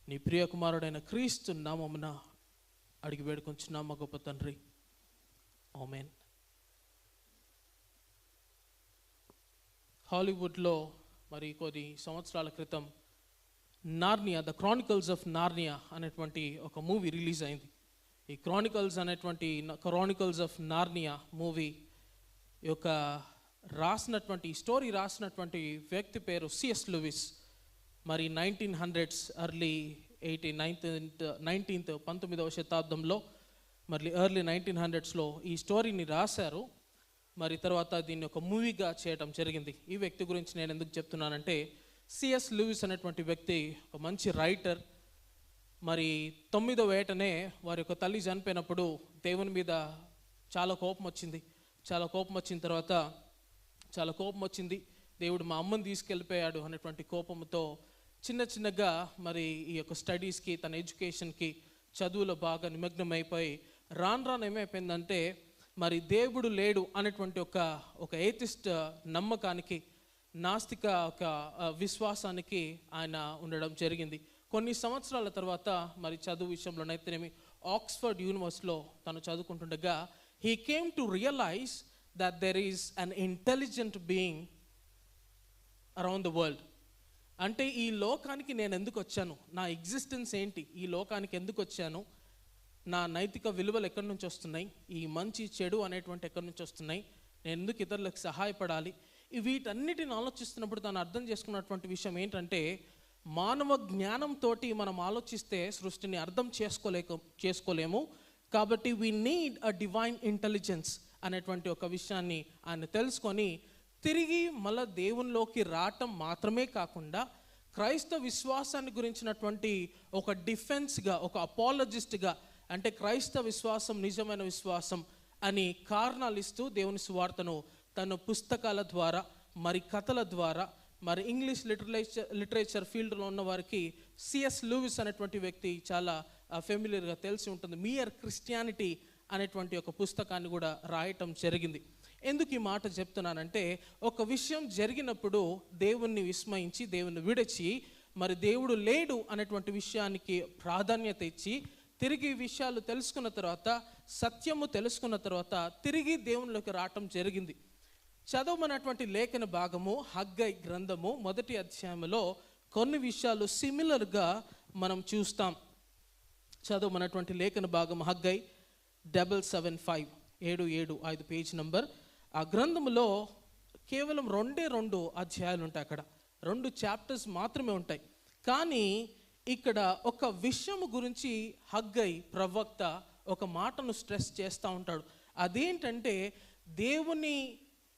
నీ ప్రియకుమారుడైన క్రీస్తు నామమున అడిగి వేడుకొంచున్నాం మా గొప్ప తండ్రి. ఆమేన్. హాలీవుడ్లో మరి కొద్ది సంవత్సరాల క్రితం Narnia, the Chronicles of Narnia అనేటువంటి ఒక మూవీ రిలీజ్ అయింది. ఈ క్రానికల్స్ ఆఫ్ నార్నియా మూవీ యొక్క స్టోరీ రాసినటువంటి వ్యక్తి పేరు సిఎస్ లూయిస్. మరి 1900s ఎర్లీ 19వ శతాబ్దంలో, మరి ఎర్లీ 1900sలో ఈ స్టోరీని రాశారు. మరి తర్వాత దీన్ని ఒక మూవీగా చేయడం జరిగింది. ఈ వ్యక్తి గురించి నేను ఎందుకు చెప్తున్నానంటే, సిఎస్ లూయిస్ అనేటువంటి వ్యక్తి ఒక మంచి రైటర్. మరి 9వ ఏటనే వారి యొక్క తల్లి చనిపోయినప్పుడు దేవుని మీద చాలా కోపం వచ్చింది. దేవుడు మా అమ్మని తీసుకెళ్ళిపోయాడు అనేటువంటి కోపంతో చిన్నగా మరి ఈ యొక్క స్టడీస్కి, తన ఎడ్యుకేషన్కి, చదువులో బాగా నిమగ్నమైపోయి రాను ఏమైపోయిందంటే, మరి దేవుడు లేడు అనేటువంటి ఒక ఏథిస్ట్ నమ్మకానికి, నాస్తిక ఒక విశ్వాసానికి ఆయన ఉండడం జరిగింది. కొన్ని సంవత్సరాల తర్వాత మరి చదువు విషయంలోనైతేనేమి ఆక్స్ఫర్డ్ యూనివర్సిటీలో తను చదువుకుంటుండగా he came to realise that there is an intelligent being around the world. అంటే ఈ లోకానికి నేను ఎందుకు వచ్చాను, నా ఎగ్జిస్టెన్స్ ఏంటి, ఈ లోకానికి ఎందుకు వచ్చాను, నా నైతిక విలువలు ఎక్కడి నుంచి వస్తున్నాయి, ఈ మంచి చెడు అనేటువంటి ఎక్కడి నుంచి వస్తున్నాయి, నేను ఎందుకు ఇతరులకు సహాయపడాలి, వీటన్నిటిని ఆలోచిస్తున్నప్పుడు తను అర్థం చేసుకున్నటువంటి విషయం ఏంటంటే, మానవ జ్ఞానంతో మనం ఆలోచిస్తే సృష్టిని అర్థం చేసుకోలేము. కాబట్టి we need a divine intelligence అనేటువంటి ఒక విషయాన్ని ఆయన తెలుసుకొని తిరిగి మళ్ళా దేవునిలోకి రావటం మాత్రమే కాకుండా, క్రైస్తవ విశ్వాసాన్ని గురించినటువంటి ఒక డిఫెన్స్గా, ఒక అపాలజిస్ట్గా, అంటే క్రైస్తవ విశ్వాసం నిజమైన విశ్వాసం అని కారణాలు ఇస్తూ దేవుని సువార్తను తన పుస్తకాల ద్వారా, మరి కథల ద్వారా, మరి ఇంగ్లీష్ లిటరేచర్ ఫీల్డ్లో ఉన్న వారికి సిఎస్ లూయిస్ అనేటువంటి వ్యక్తి చాలా ఫెమిలియర్గా తెలిసి ఉంటుంది. మియర్ క్రిస్టియానిటీ అనేటువంటి ఒక పుస్తకాన్ని కూడా రాయటం జరిగింది. ఎందుకు ఈ మాట చెప్తున్నానంటే, ఒక విషయం జరిగినప్పుడు దేవుణ్ణి విస్మయించి, దేవుణ్ణి విడిచి, మరి దేవుడు లేడు అనేటువంటి విషయానికి ప్రాధాన్యత ఇచ్చి, తిరిగి విషయాలు తెలుసుకున్న తర్వాత, సత్యము తెలుసుకున్న తర్వాత తిరిగి దేవునిలోకి రావటం జరిగింది. చదవమన్నటువంటి లేఖన భాగము హగ్గై గ్రంథము 1వ అధ్యాయంలో కొన్ని విషయాలు సిమిలర్గా మనం చూస్తాం. చదవమన్నటువంటి లేఖన భాగం హగ్గై 775 పేజ్ నంబర్. ఆ గ్రంథములో కేవలం 2 అధ్యాయాలు ఉంటాయి. అక్కడ 2 చాప్టర్స్ మాత్రమే ఉంటాయి. కానీ ఇక్కడ ఒక విషయం గురించి హగ్గై ప్రవక్త ఒక మాటను స్ట్రెస్ చేస్తూ ఉంటాడు. అదేంటంటే, దేవుని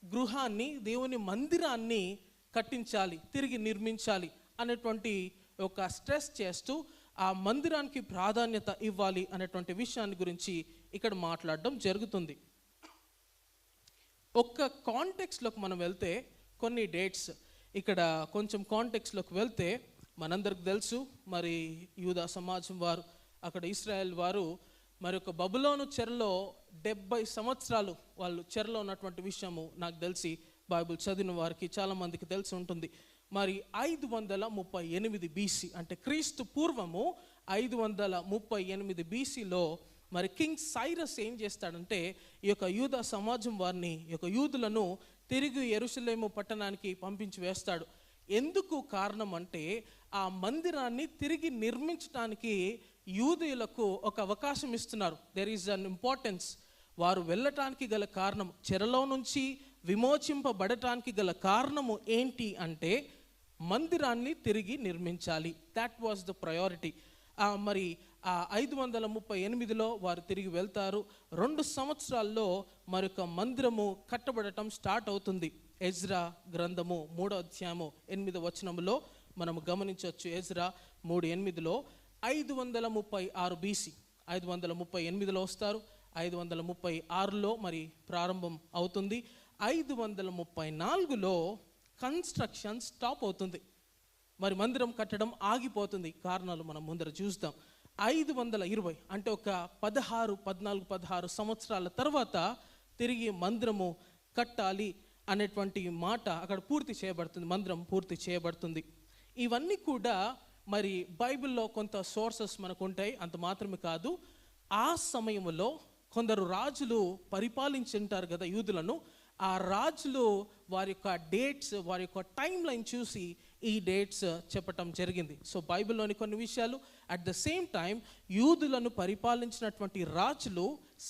గృహాన్ని, దేవుని మందిరాన్ని కట్టించాలి, తిరిగి నిర్మించాలి అనేటువంటి ఒక స్ట్రెస్ చేస్తూ ఆ మందిరానికి ప్రాధాన్యత ఇవ్వాలి అనేటువంటి విషయాన్ని గురించి ఇక్కడ మాట్లాడడం జరుగుతుంది. ఒక్క కాంటెక్స్లోకి మనం వెళ్తే కొన్ని డేట్స్, ఇక్కడ కొంచెం కాంటెక్స్లోకి వెళ్తే మనందరికి తెలుసు, మరి యూదా సమాజం వారు, అక్కడ ఇశ్రాయేల్ వారు మరి ఒక బబులోను చెరలో 70 సంవత్సరాలు వాళ్ళు చెరలో ఉన్నటువంటి విషయము నాకు తెలిసి బైబిల్ చదివిన వారికి చాలామందికి తెలిసి ఉంటుంది. మరి 538 బీసీ అంటే క్రీస్తు పూర్వము 538 బీసీలో మరి కింగ్ సైరస్ ఏం చేస్తాడంటే ఈ యొక్క యూదా సమాజం వారిని, ఈ యొక్క యూదులను తిరిగి యెరూషలేము పట్టణానికి పంపించి వేస్తాడు. ఎందుకు కారణం అంటే ఆ మందిరాన్ని తిరిగి నిర్మించడానికి యూదులకు ఒక అవకాశం ఇస్తున్నారు. There is an importance. వారు వెళ్ళటానికి గల కారణం, చెరలో నుంచి విమోచింపబడటానికి గల కారణము ఏంటి అంటే మందిరాన్ని తిరిగి నిర్మించాలి. That was the priority. మరి 538లో వారు తిరిగి వెళ్తారు. 2 సంవత్సరాల్లో మరొక మందిరము కట్టబడటం స్టార్ట్ అవుతుంది. ఎజ్రా గ్రంథము 3వ అధ్యాయము 8వ వచనములో మనము గమనించవచ్చు. ఎజ్రా 3:8లో 536 బీసీ, 538లో వస్తారు, 536లో మరి ప్రారంభం అవుతుంది. 534లో కన్స్ట్రక్షన్ స్టాప్ అవుతుంది. మరి మందిరం కట్టడం ఆగిపోతుంది. కారణాలు మనం ముందర చూస్తాం. 520 అంటే ఒక 16 సంవత్సరాల తర్వాత తిరిగి మందిరము కట్టాలి అనేటువంటి మాట అక్కడ పూర్తి చేయబడుతుంది. మందిరం పూర్తి చేయబడుతుంది. ఇవన్నీ కూడా మరి బైబిల్లో కొంత సోర్సెస్ మనకు ఉంటాయి. అంత మాత్రమే కాదు, ఆ సమయంలో కొందరు రాజులు పరిపాలించి ఉంటారు కదా యూదులను. ఆ రాజులు వారి యొక్క డేట్స్, వారి యొక్క టైం లైన్ చూసి ఈ డేట్స్ చెప్పటం జరిగింది. సో బైబిల్లోని కొన్ని విషయాలు, అట్ ద సేమ్ టైం యూదులను పరిపాలించినటువంటి రాజులు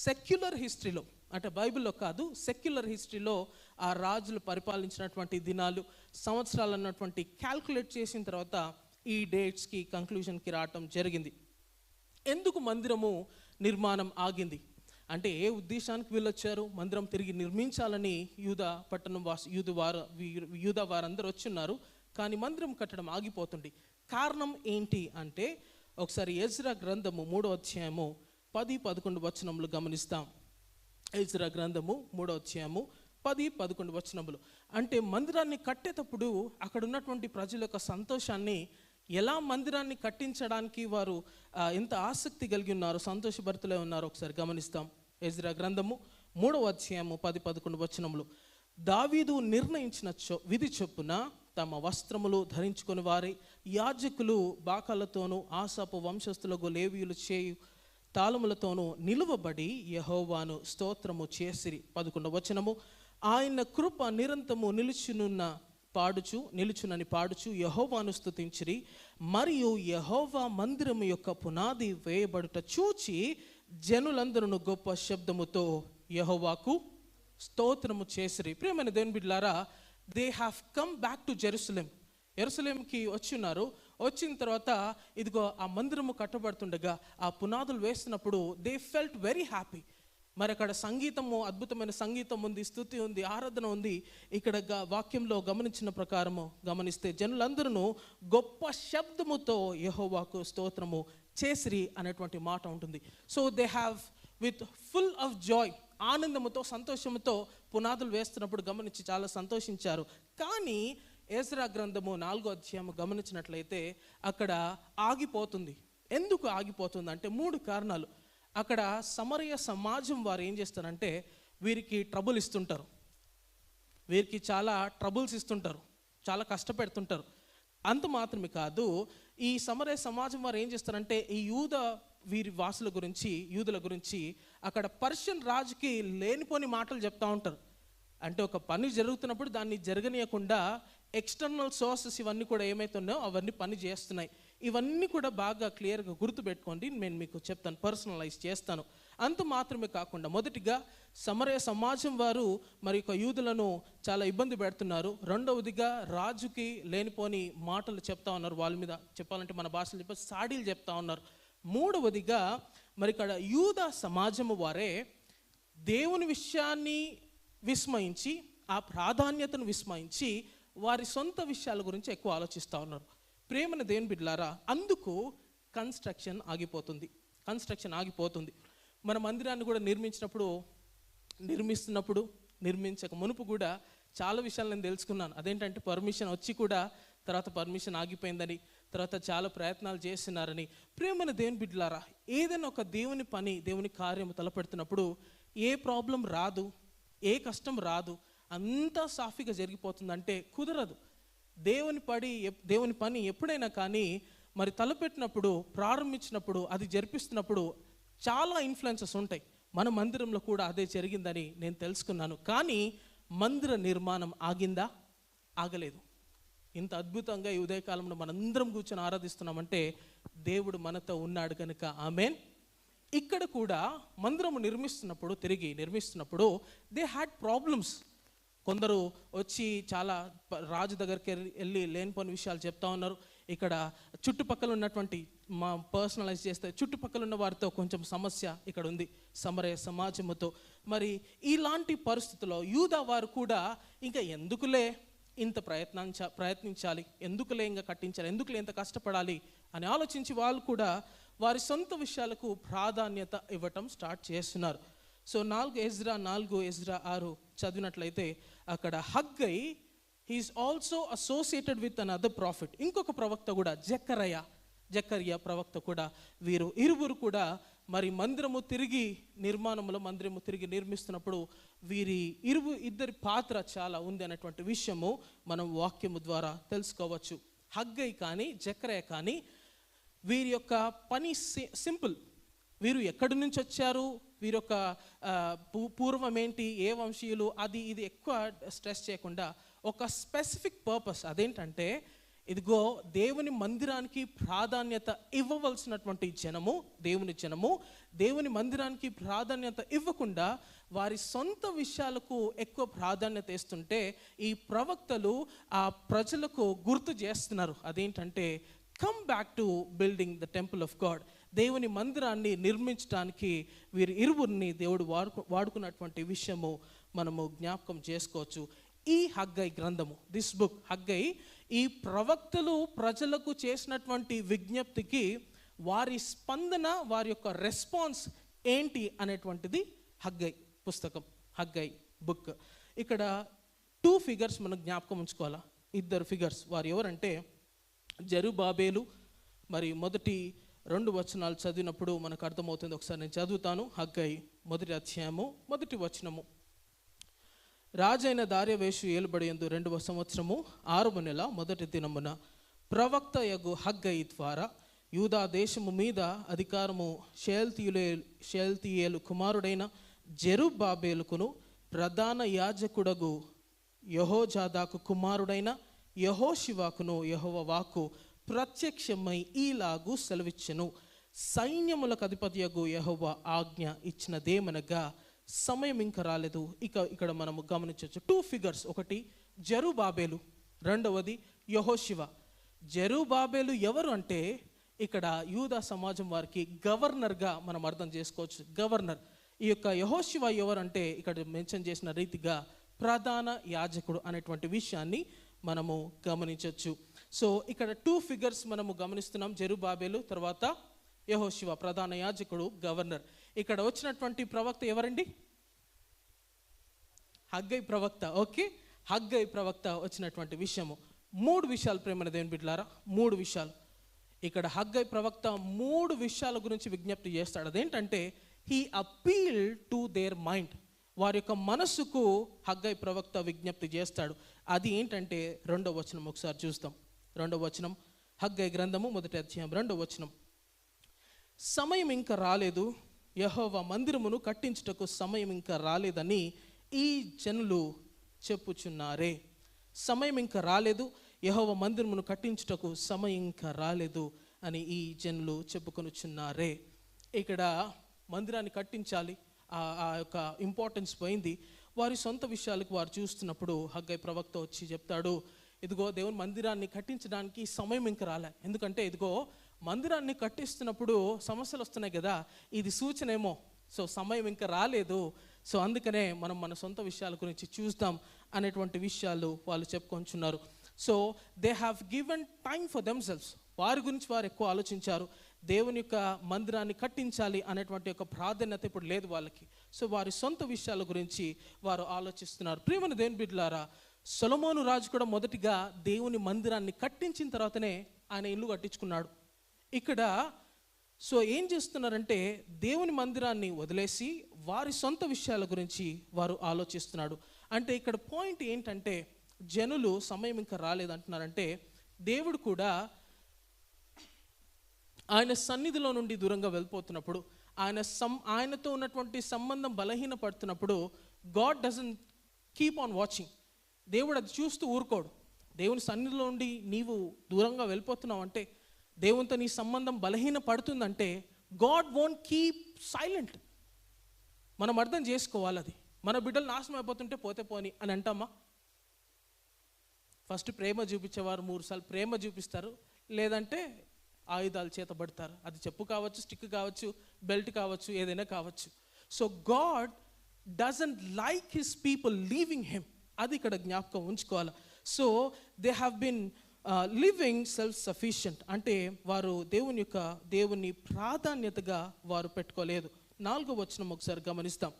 సెక్యులర్ హిస్టరీలో, అంటే బైబిల్లో కాదు, సెక్యులర్ హిస్టరీలో ఆ రాజులు పరిపాలించినటువంటి దినాలు, సంవత్సరాలు అన్నటువంటి క్యాల్కులేట్ చేసిన తర్వాత ఈ డేట్స్కి కంక్లూజన్కి రావటం జరిగింది. ఎందుకు మందిరము నిర్మాణం ఆగింది అంటే ఏ ఉద్దేశానికి వీళ్ళొచ్చారు? మందిరం తిరిగి నిర్మించాలని యూదా పట్టణం యూదా వారందరూ వచ్చున్నారు. కానీ మందిరం కట్టడం ఆగిపోతుంది. కారణం ఏంటి అంటే ఒకసారి ఎజ్రా గ్రంథము 3వ అధ్యాయము 10-11 వచనములు గమనిస్తాం. ఎజ్రా గ్రంథము 3వ అధ్యాయము 10-11 వచనములు. అంటే మందిరాన్ని కట్టేటప్పుడు అక్కడ ఉన్నటువంటి ప్రజల యొక్క సంతోషాన్ని, ఎలా మందిరాన్ని కట్టించడానికి వారు ఎంత ఆసక్తి కలిగి ఉన్నారు, సంతోషభరితులై ఉన్నారు ఒకసారి గమనిస్తాం. ఎజ్రా గ్రంథము 3వ అధ్యాయము 10-11 వచనములు. దావీదు నిర్ణయించిన విధి చొప్పున తమ వస్త్రములు ధరించుకొని వారి యాజకులు బాకాలతోనూ ఆసాపు వంశస్థులకు లేవీయులు చేయు తాళములతోనూ నిలువబడి యెహోవాను స్తోత్రము చేసిరి. 11వ వచనము. ఆయన కృప నిరంతరము నిలుచునని పాడుచు యెహోవాను స్తుతించిరి. మరియు యెహోవా మందిరము యొక్క పునాది వేయబడుట చూచి జనులందరూ గొప్ప శబ్దముతో యెహోవాకు స్తోత్రము చేసిరి. ప్రియమైన దేవుని బిడ్డలారా, they have come back to యెరూషలేంకి వచ్చిన్నారు. వచ్చిన తర్వాత ఇదిగో ఆ మందిరము కట్టబడుతుండగా, ఆ పునాదులు వేస్తున్నప్పుడు దే ఫెల్ట్ వెరీ హ్యాపీ. మరి అక్కడ సంగీతము, అద్భుతమైన సంగీతం ఉంది, స్తుతి ఉంది, ఆరాధన ఉంది. ఇక్కడ వాక్యంలో గమనించిన ప్రకారము గమనిస్తే జనులందరూ గొప్ప శబ్దముతో యెహోవాకు స్తోత్రము చేసిరి అనేటువంటి మాట ఉంటుంది. So they have with full of Joy, ఆనందముతో సంతోషముతో పునాదులు వేస్తున్నప్పుడు గమనించి చాలా సంతోషించారు. కానీ ఎజ్రా గ్రంథము 4వ అధ్యాయము గమనించినట్లయితే అక్కడ ఆగిపోతుంది. ఎందుకు ఆగిపోతుంది అంటే 3 కారణాలు. అక్కడ సమరయ సమాజం వారు ఏం చేస్తారంటే వీరికి ట్రబుల్ ఇస్తుంటారు, వీరికి చాలా ట్రబుల్స్ ఇస్తుంటారు, చాలా కష్టపెడుతుంటారు. అంత మాత్రమే కాదు, ఈ సమరయ సమాజం వారు ఏం చేస్తారంటే ఈ యూదుల గురించి అక్కడ పర్షియన్ రాజుకి లేనిపోని మాటలు చెప్తా ఉంటారు. అంటే ఒక పని జరుగుతున్నప్పుడు దాన్ని జరగనీయకుండా ఎక్స్టర్నల్ సోర్సెస్ ఇవన్నీ కూడా ఏమైతున్నాయో అవన్నీ పని చేస్తున్నాయి. ఇవన్నీ కూడా బాగా క్లియర్గా గుర్తుపెట్టుకోండి. నేను మీకు చెప్తాను, పర్సనలైజ్ చేస్తాను. అంత మాత్రమే కాకుండా మొదటిగా సమరయ సమాజం వారు మరి యొక్క యూదులను చాలా ఇబ్బంది పెడుతున్నారు. రెండవదిగా రాజుకి లేనిపోని మాటలు చెప్తా ఉన్నారు, వాళ్ళ మీద చెప్పాలంటే మన భాషలో చెప్పి సాడీలు చెప్తా ఉన్నారు. మూడవదిగా మరి ఇక్కడ యూదా సమాజము వారే దేవుని విషయాన్ని విస్మయించి, ఆ ప్రాధాన్యతను విస్మయించి వారి సొంత విషయాల గురించి ఎక్కువ ఆలోచిస్తూ ఉన్నారు. ప్రేమను దేవుని బిడ్డలారా, అందుకు కన్స్ట్రక్షన్ ఆగిపోతుంది. మన మందిరాన్ని కూడా నిర్మించక మునుపు కూడా చాలా విషయాలు నేను తెలుసుకున్నాను. అదేంటంటే పర్మిషన్ వచ్చి కూడా తర్వాత పర్మిషన్ ఆగిపోయిందని, తర్వాత చాలా ప్రయత్నాలు చేస్తున్నారని. ప్రేమను దేవుని బిడ్డలారా, ఏదైనా ఒక దేవుని పని, దేవుని కార్యం తలపెడుతున్నప్పుడు ఏ ప్రాబ్లం రాదు, ఏ కష్టం రాదు, అంతా సాఫీగా జరిగిపోతుందంటే కుదరదు. దేవుని పని ఎప్పుడైనా కానీ మరి తలపెట్టినప్పుడు, ప్రారంభించినప్పుడు, అది జరిపిస్తున్నప్పుడు చాలా ఇన్ఫ్లుయెన్సెస్ ఉంటాయి. మన మందిరంలో కూడా అదే జరిగిందని నేను తెలుసుకున్నాను. కానీ మందిర నిర్మాణం ఆగిందా? ఆగలేదు. ఇంత అద్భుతంగా ఈ ఉదయకాలంలో మనందరం కూర్చొని ఆరాధిస్తున్నామంటే దేవుడు మనతో ఉన్నాడు కనుక ఆమేన్. ఇక్కడ కూడా మందిరము నిర్మిస్తున్నప్పుడు దే హ్యాడ్ ప్రాబ్లమ్స్. కొందరు వచ్చి చాలా రాజు దగ్గరికి వెళ్ళి లేనిపోని విషయాలు చెప్తా ఉన్నారు. ఇక్కడ చుట్టుపక్కల ఉన్నటువంటి పర్సనలైజ్ చేస్తే చుట్టుపక్కల ఉన్న వారితో కొంచెం సమస్య ఇక్కడ ఉంది, సమరయ సమాజముతో. మరి ఇలాంటి పరిస్థితుల్లో యూదా వారు కూడా ఇంకా ఎందుకులే ఇంత ప్రయత్నించాలి, ఎందుకులే ఇంకా కట్టించాలి, ఎందుకులే ఇంత కష్టపడాలి అని ఆలోచించి వాళ్ళు కూడా వారి సొంత విషయాలకు ప్రాధాన్యత ఇవ్వటం స్టార్ట్ చేస్తున్నారు. సో 4 ఎజ్రా 6 చదివినట్లయితే అక్కడ Haggai he's also associated with another prophet. ఇంకొక ప్రవక్త కూడా జకర్యా ప్రవక్త కూడా, వీరు ఇరువురు కూడా మరి మందిరము తిరిగి నిర్మిస్తున్నప్పుడు వీరి ఇద్దరి పాత్ర చాలా ఉంది అనేటువంటి విషయము మనం వాక్యము ద్వారా తెలుసుకోవచ్చు. హగ్గై కానీ జకర్యా కానీ వీరి యొక్క పని సింపుల్. వీరు ఎక్కడి నుంచి వచ్చారు, వీరి యొక్క పూర్వం ఏంటి, ఏ వంశీయులు, ఇది ఎక్కువ స్ట్రెస్ చేయకుండా ఒక స్పెసిఫిక్ పర్పస్. అదేంటంటే ఇదిగో దేవుని మందిరానికి ప్రాధాన్యత ఇవ్వవలసినటువంటి దేవుని మందిరానికి ప్రాధాన్యత ఇవ్వకుండా వారి సొంత విషయాలకు ఎక్కువ ప్రాధాన్యత ఇస్తుంటే ఈ ప్రవక్తలు ఆ ప్రజలకు గుర్తు చేస్తున్నారు. అదేంటంటే come back to building the temple of God. దేవుని మందిరాన్ని నిర్మించడానికి వీరి ఇరువురిని దేవుడు వాడుకున్నటువంటి విషయము మనము జ్ఞాపకం చేసుకోవచ్చు. ఈ హగ్గై గ్రంథము, దిస్ బుక్ హగ్గై, ఈ ప్రవక్తలు ప్రజలకు చేసినటువంటి విజ్ఞప్తికి వారి స్పందన, వారి యొక్క రెస్పాన్స్ ఏంటి అనేటువంటిది హగ్గై పుస్తకం, హగ్గై బుక్. ఇక్కడ 2 ఫిగర్స్ మనం జ్ఞాపకం ఉంచుకోవాలా. 2 ఫిగర్స్. వారు ఎవరంటే జెరుబ్బాబెలు. మరి మొదటి 2 వచనాలు చదివినప్పుడు మనకు అర్థమవుతుంది. ఒకసారి నేను చదువుతాను. హగ్గై 1వ అధ్యాయము 1వ వచనము. రాజైన దార్యావేషు ఏలుబడియందు 2వ సంవత్సరము 6వ నెల 1వ దినమున ప్రవక్త యగు హగ్గై ద్వారా యూదా దేశము మీద అధికారము షయల్తీయేలు కుమారుడైన జెరుబ్బాబెలుకును ప్రధాన యాజకుడగు యెహోజాదాకు కుమారుడైన యెహోషువకును యెహోవా వాక్కు ప్రత్యక్షమై ఈలాగు సెలవిచ్చెను. సైన్యములకు అధిపతియగు యెహోవా ఆజ్ఞ ఇచ్చినదేమనగా సమయం ఇంకా రాలేదు. ఇక్కడ మనము గమనించవచ్చు 2 ఫిగర్స్. ఒకటి జెరుబ్బాబెలు, రెండవది యెహోషువ. జెరుబ్బాబెలు ఎవరు అంటే ఇక్కడ యూదా సమాజం వారికి గవర్నర్గా మనం అర్థం చేసుకోవచ్చు. గవర్నర్. ఈ యొక్క యెహోషువ ఎవరు అంటే ఇక్కడ మెన్షన్ చేసిన రీతిగా ప్రధాన యాజకుడు అనేటువంటి విషయాన్ని మనము గమనించవచ్చు. సో ఇక్కడ 2 ఫిగర్స్ మనము గమనిస్తున్నాం. జెరుబ్బాబెలు, తర్వాత యెహోషువ, ప్రధాన యాజకుడు, గవర్నర్. ఇక్కడ వచ్చినటువంటి ప్రవక్త ఎవరండి? హగ్గై ప్రవక్త. ఓకే, హగ్గై ప్రవక్త వచ్చినటువంటి విషయము 3 విషయాలు. ప్రేమ దేవుని బిడ్డలారా, 3 విషయాలు. ఇక్కడ హగ్గై ప్రవక్త 3 విషయాల గురించి విజ్ఞప్తి చేస్తాడు. అదేంటంటే he appeal to their mind. వారి యొక్క మనస్సుకు హగ్గై ప్రవక్త విజ్ఞప్తి చేస్తాడు. అది ఏంటంటే 2వ వచనం ఒకసారి చూస్తాం. 2వ వచనం, హగ్గై గ్రంథము 1వ అధ్యాయం 2వ వచనం. సమయం ఇంకా రాలేదు, యెహోవా మందిరమును కట్టించుటకు సమయం ఇంకా రాలేదని ఈ జనులు చెప్పుచున్నారే. సమయం ఇంకా రాలేదు, యెహోవా మందిరమును కట్టించుటకు సమయం ఇంకా రాలేదు అని ఈ జనులు చెప్పుకొనుచున్నారే. ఇక్కడ మందిరాన్ని కట్టించాలి, ఆ యొక్క ఇంపార్టెన్స్ పోయింది. వారి సొంత విషయాలకు వారు చూస్తున్నప్పుడు హగ్గై ప్రవక్త వచ్చి చెప్తాడు, ఇదిగో దేవుని మందిరాన్ని కట్టించడానికి సమయం ఇంకా రాలే. ఎందుకంటే ఇదిగో మందిరాన్ని కట్టిస్తున్నప్పుడు సమస్యలు వస్తున్నాయి కదా, ఇది సూచన ఏమో. సో సమయం ఇంకా రాలేదు. సో అందుకనే మనం మన సొంత విషయాల గురించి చూద్దాం అనేటువంటి విషయాలు వాళ్ళు చెప్పుకొంచున్నారు. So they have given time for themselves. వారి గురించి వారు ఎక్కువ ఆలోచించారు. దేవుని యొక్క మందిరాన్ని కట్టించాలి అనేటువంటి ఒక ప్రాధాన్యత ఇప్పుడు లేదు వాళ్ళకి. సో వారి సొంత విషయాల గురించి వారు ఆలోచిస్తున్నారు. ప్రియమైన దేవుని బిడ్డలారా, సొలొమోను రాజు కూడా మొదటిగా దేవుని మందిరాన్ని కట్టించిన తర్వాతనే ఆయన ఇల్లు కట్టించుకున్నాడు. ఇక్కడ సో ఏం చేస్తున్నారంటే దేవుని మందిరాన్ని వదిలేసి వారి సొంత విషయాల గురించి వారు ఆలోచిస్తున్నాడు. అంటే ఇక్కడ పాయింట్ ఏంటంటే జనులు సమయం ఇంకా రాలేదంటున్నారంటే దేవుడు కూడా ఆయన సన్నిధిలో నుండి దూరంగా వెళ్ళిపోతున్నప్పుడు, ఆయనతో ఉన్నటువంటి సంబంధం బలహీనపడుతున్నప్పుడు God doesn't keep on watching. దేవుడు అది చూస్తూ ఊరుకోడు. దేవుని సన్నిధిలో నుండి నీవు దూరంగా వెళ్ళిపోతున్నావు అంటే, దేవునితో నీ సంబంధం బలహీన పడుతుందంటే గాడ్ వోంట్ కీప్ సైలెంట్. మనం అర్థం చేసుకోవాలి. అది మన బిడ్డలు నాశనం అయిపోతుంటే పోతే పోని అని అంటామా? ఫస్ట్ ప్రేమ చూపించేవారు 3 సార్లు ప్రేమ చూపిస్తారు, లేదంటే ఆయుధాలు చేతబడతారు. అది చెప్పు కావచ్చు, స్టిక్ కావచ్చు, బెల్ట్ కావచ్చు, ఏదైనా కావచ్చు. So God doesn't like his people leaving him. అది ఇక్కడ జ్ఞాపకం ఉంచుకోవాలి. So they have been living self sufficient. అంటే వారు దేవుని ప్రాధాన్యతగా వారు పెట్టుకోలేదు. 4వ వచనం ఒకసారి గమనిస్తాం.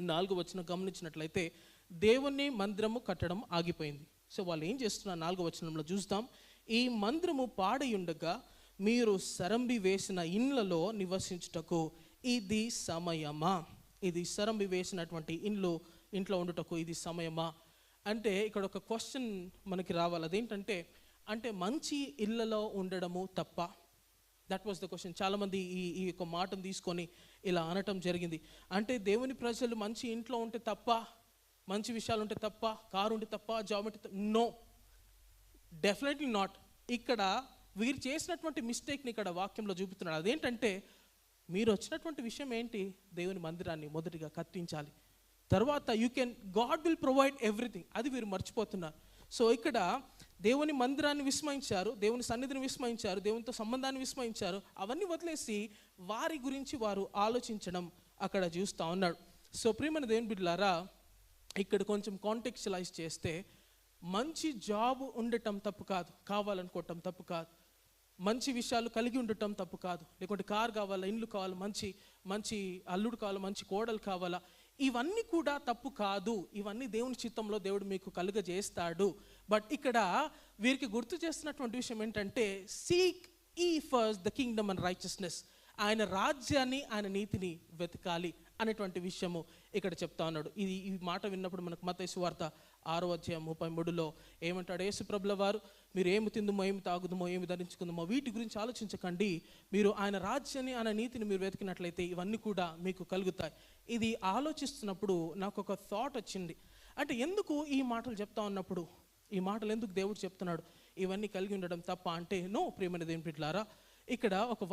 4వ వచనం గమనించినట్లయితే దేవుని మందిరము కట్టడం ఆగిపోయింది. సో వాళ్ళు ఏం చేస్తున్నారు 4వ వచనంలో చూస్తాం. ఈ మందిరము పాడయుండగా మీరు సరంబి వేసిన ఇండ్లలో నివసించుటకు ఇది సమయమా? ఇది సరంబి వేసినటువంటి ఇంట్లో ఉండుటకు ఇది సమయమా? అంటే ఇక్కడ ఒక క్వశ్చన్ మనకి రావాలి. అదేంటంటే, అంటే మంచి ఇళ్లలో ఉండడము తప్ప? That was the question. చాలామంది ఈ యొక్క మాటను తీసుకొని ఇలా అనటం జరిగింది. అంటే దేవుని ప్రజలు మంచి ఇంట్లో ఉంటే తప్ప, మంచి విషయాలు ఉంటే తప్ప, కారు ఉంటే తప్ప, జాబ్ ఉంటే తప్ప? No, definitely not. ఇక్కడ వీరు చేసినటువంటి మిస్టేక్ని ఇక్కడ వాక్యంలో చూపుతున్నాడు. అదేంటంటే, మీరు వచ్చినటువంటి విషయం ఏంటి? దేవుని మందిరాన్ని మొదటిగా కట్టించాలి, తర్వాత గాడ్ విల్ ప్రొవైడ్ ఎవ్రీథింగ్. అది వీరు మర్చిపోతున్నారు. సో ఇక్కడ దేవుని మందిరాన్ని విస్మయించారు, దేవుని సన్నిధిని విస్మయించారు, దేవునితో సంబంధాన్ని విస్మయించారు. అవన్నీ వదిలేసి వారి గురించి వారు ఆలోచించడం అక్కడ చూస్తూ ఉన్నాడు. సో ప్రియమైన దేవుని బిడ్డలారా, ఇక్కడ కొంచెం కాంటెక్చువలైజ్ చేస్తే మంచి జాబ్ ఉండటం తప్పు కాదు, కావాలనుకోవటం తప్పు కాదు. మంచి విషయాలు కలిగి ఉండటం తప్పు కాదు. లేకుంటే కారు కావాలా, ఇండ్లు కావాలా, మంచి అల్లుడు కావాలా, మంచి కోడలు కావాలా, ఇవన్నీ కూడా తప్పు కాదు. ఇవన్నీ దేవుని చిత్తంలో దేవుడు మీకు కలుగజేస్తాడు. బట్ ఇక్కడ వీరికి గుర్తు చేస్తున్నటువంటి విషయం ఏంటంటే, సీక్ ఈ first the Kingdom and righteousness. ఆయన రాజ్యాన్ని, ఆయన నీతిని వెతకాలి అనేటువంటి విషయము ఇక్కడ చెప్తా ఉన్నాడు. ఈ మాట విన్నప్పుడు మనకు మత్తయి సువార్త 6:33 ఏమంటాడు యేసు ప్రభుల వారు? మీరు ఏమి తిందుమో, ఏమి తాగుదుమో, ఏమి ధరించుకుందామో వీటి గురించి ఆలోచించకండి. మీరు ఆయన రాజ్యాన్ని, ఆయన నీతిని మీరు వెతికినట్లయితే ఇవన్నీ కూడా మీకు కలుగుతాయి. ఇది ఆలోచిస్తున్నప్పుడు నాకు ఒక థాట్ వచ్చింది. అంటే ఎందుకు ఈ మాటలు చెప్తా ఉన్నప్పుడు, ఈ మాటలు ఎందుకు దేవుడు చెప్తున్నాడు ఇవన్నీ కలిగి ఉండడం తప్ప అంటే? నో, ప్రియమైన దేవుని బిడ్డలారా, ఇక్కడ ఒక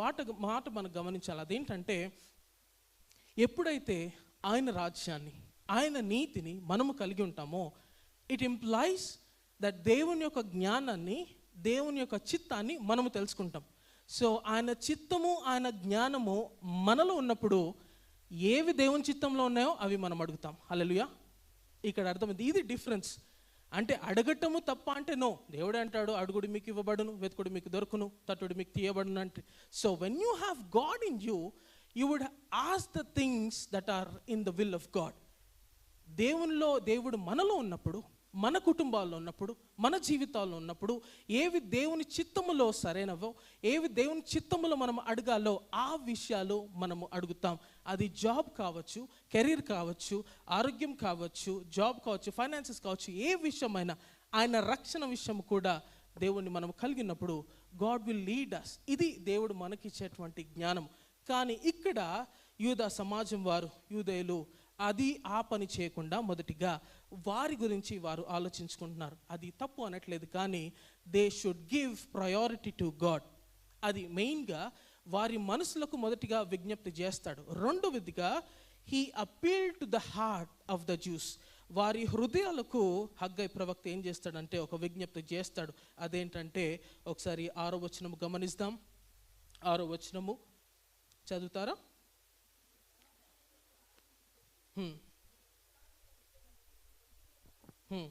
మాట మనం గమనించాలి. అదేంటంటే, ఎప్పుడైతే ఆయన రాజ్యాన్ని, ఆయన నీతిని మనము కలిగి ఉంటామో, ఇట్ ఇంప్లైస్ దట్ దేవుని యొక్క జ్ఞానాన్ని, దేవుని యొక్క చిత్తాన్ని మనము తెలుసుకుంటాం. సో ఆయన చిత్తము, ఆయన జ్ఞానము మనలో ఉన్నప్పుడు ఏవి దేవుని చిత్తంలో ఉన్నాయో అవి మనం అడుగుతాం. హల్లెలూయా. ఇక్కడ అర్థమైంది. ఇది డిఫరెన్స్. అంటే అడగటము తప్ప అంటే నో, దేవుడే అంటాడు అడుగుడు మీకు ఇవ్వబడును, వెతుకుడు మీకు దొరుకును, తట్టుడు మీకు తీయబడును అంటే. So when you have God in you, you would ask the things that are in the will of God. దేవుడు మనలో ఉన్నప్పుడు, మన కుటుంబాల్లో ఉన్నప్పుడు, మన జీవితాల్లో ఉన్నప్పుడు ఏవి దేవుని చిత్తములో సరైనవో, ఏవి దేవుని చిత్తములో మనం అడగాలో ఆ విషయాలు మనము అడుగుతాం. అది జాబ్ కావచ్చు, కెరీర్ కావచ్చు, ఆరోగ్యం కావచ్చు, జాబ్ కావచ్చు, ఫైనాన్సెస్ కావచ్చు, ఏ విషయమైనా ఆయన రక్షణ విషయం కూడా దేవుణ్ణి మనం కలిగినప్పుడు గాడ్ విల్ లీడ్ అస్. ఇది దేవుడు మనకిచ్చేటువంటి జ్ఞానం. కానీ ఇక్కడ యూదా సమాజం వారు, యూదేయులు అది ఆ పని చేయకుండా మొదటిగా వారి గురించి వారు ఆలోచించుకుంటున్నారు. అది తప్పు అనట్లేదు, కానీ they should give priority to God. అది మెయిన్గా వారి మనసులకు మొదటిగా విజ్ఞప్తి చేస్తాడు. రెండవదిగా he appeal to the heart of the juice. వారి హృదయాలకు హగ్గై ప్రవక్త ఏం చేస్తాడంటే ఒక విజ్ఞప్తి చేస్తాడు. అదేంటంటే ఒకసారి 6వ వచనము గమనిస్తాం. 6వ వచనము చదువుతారా? హ్మ్.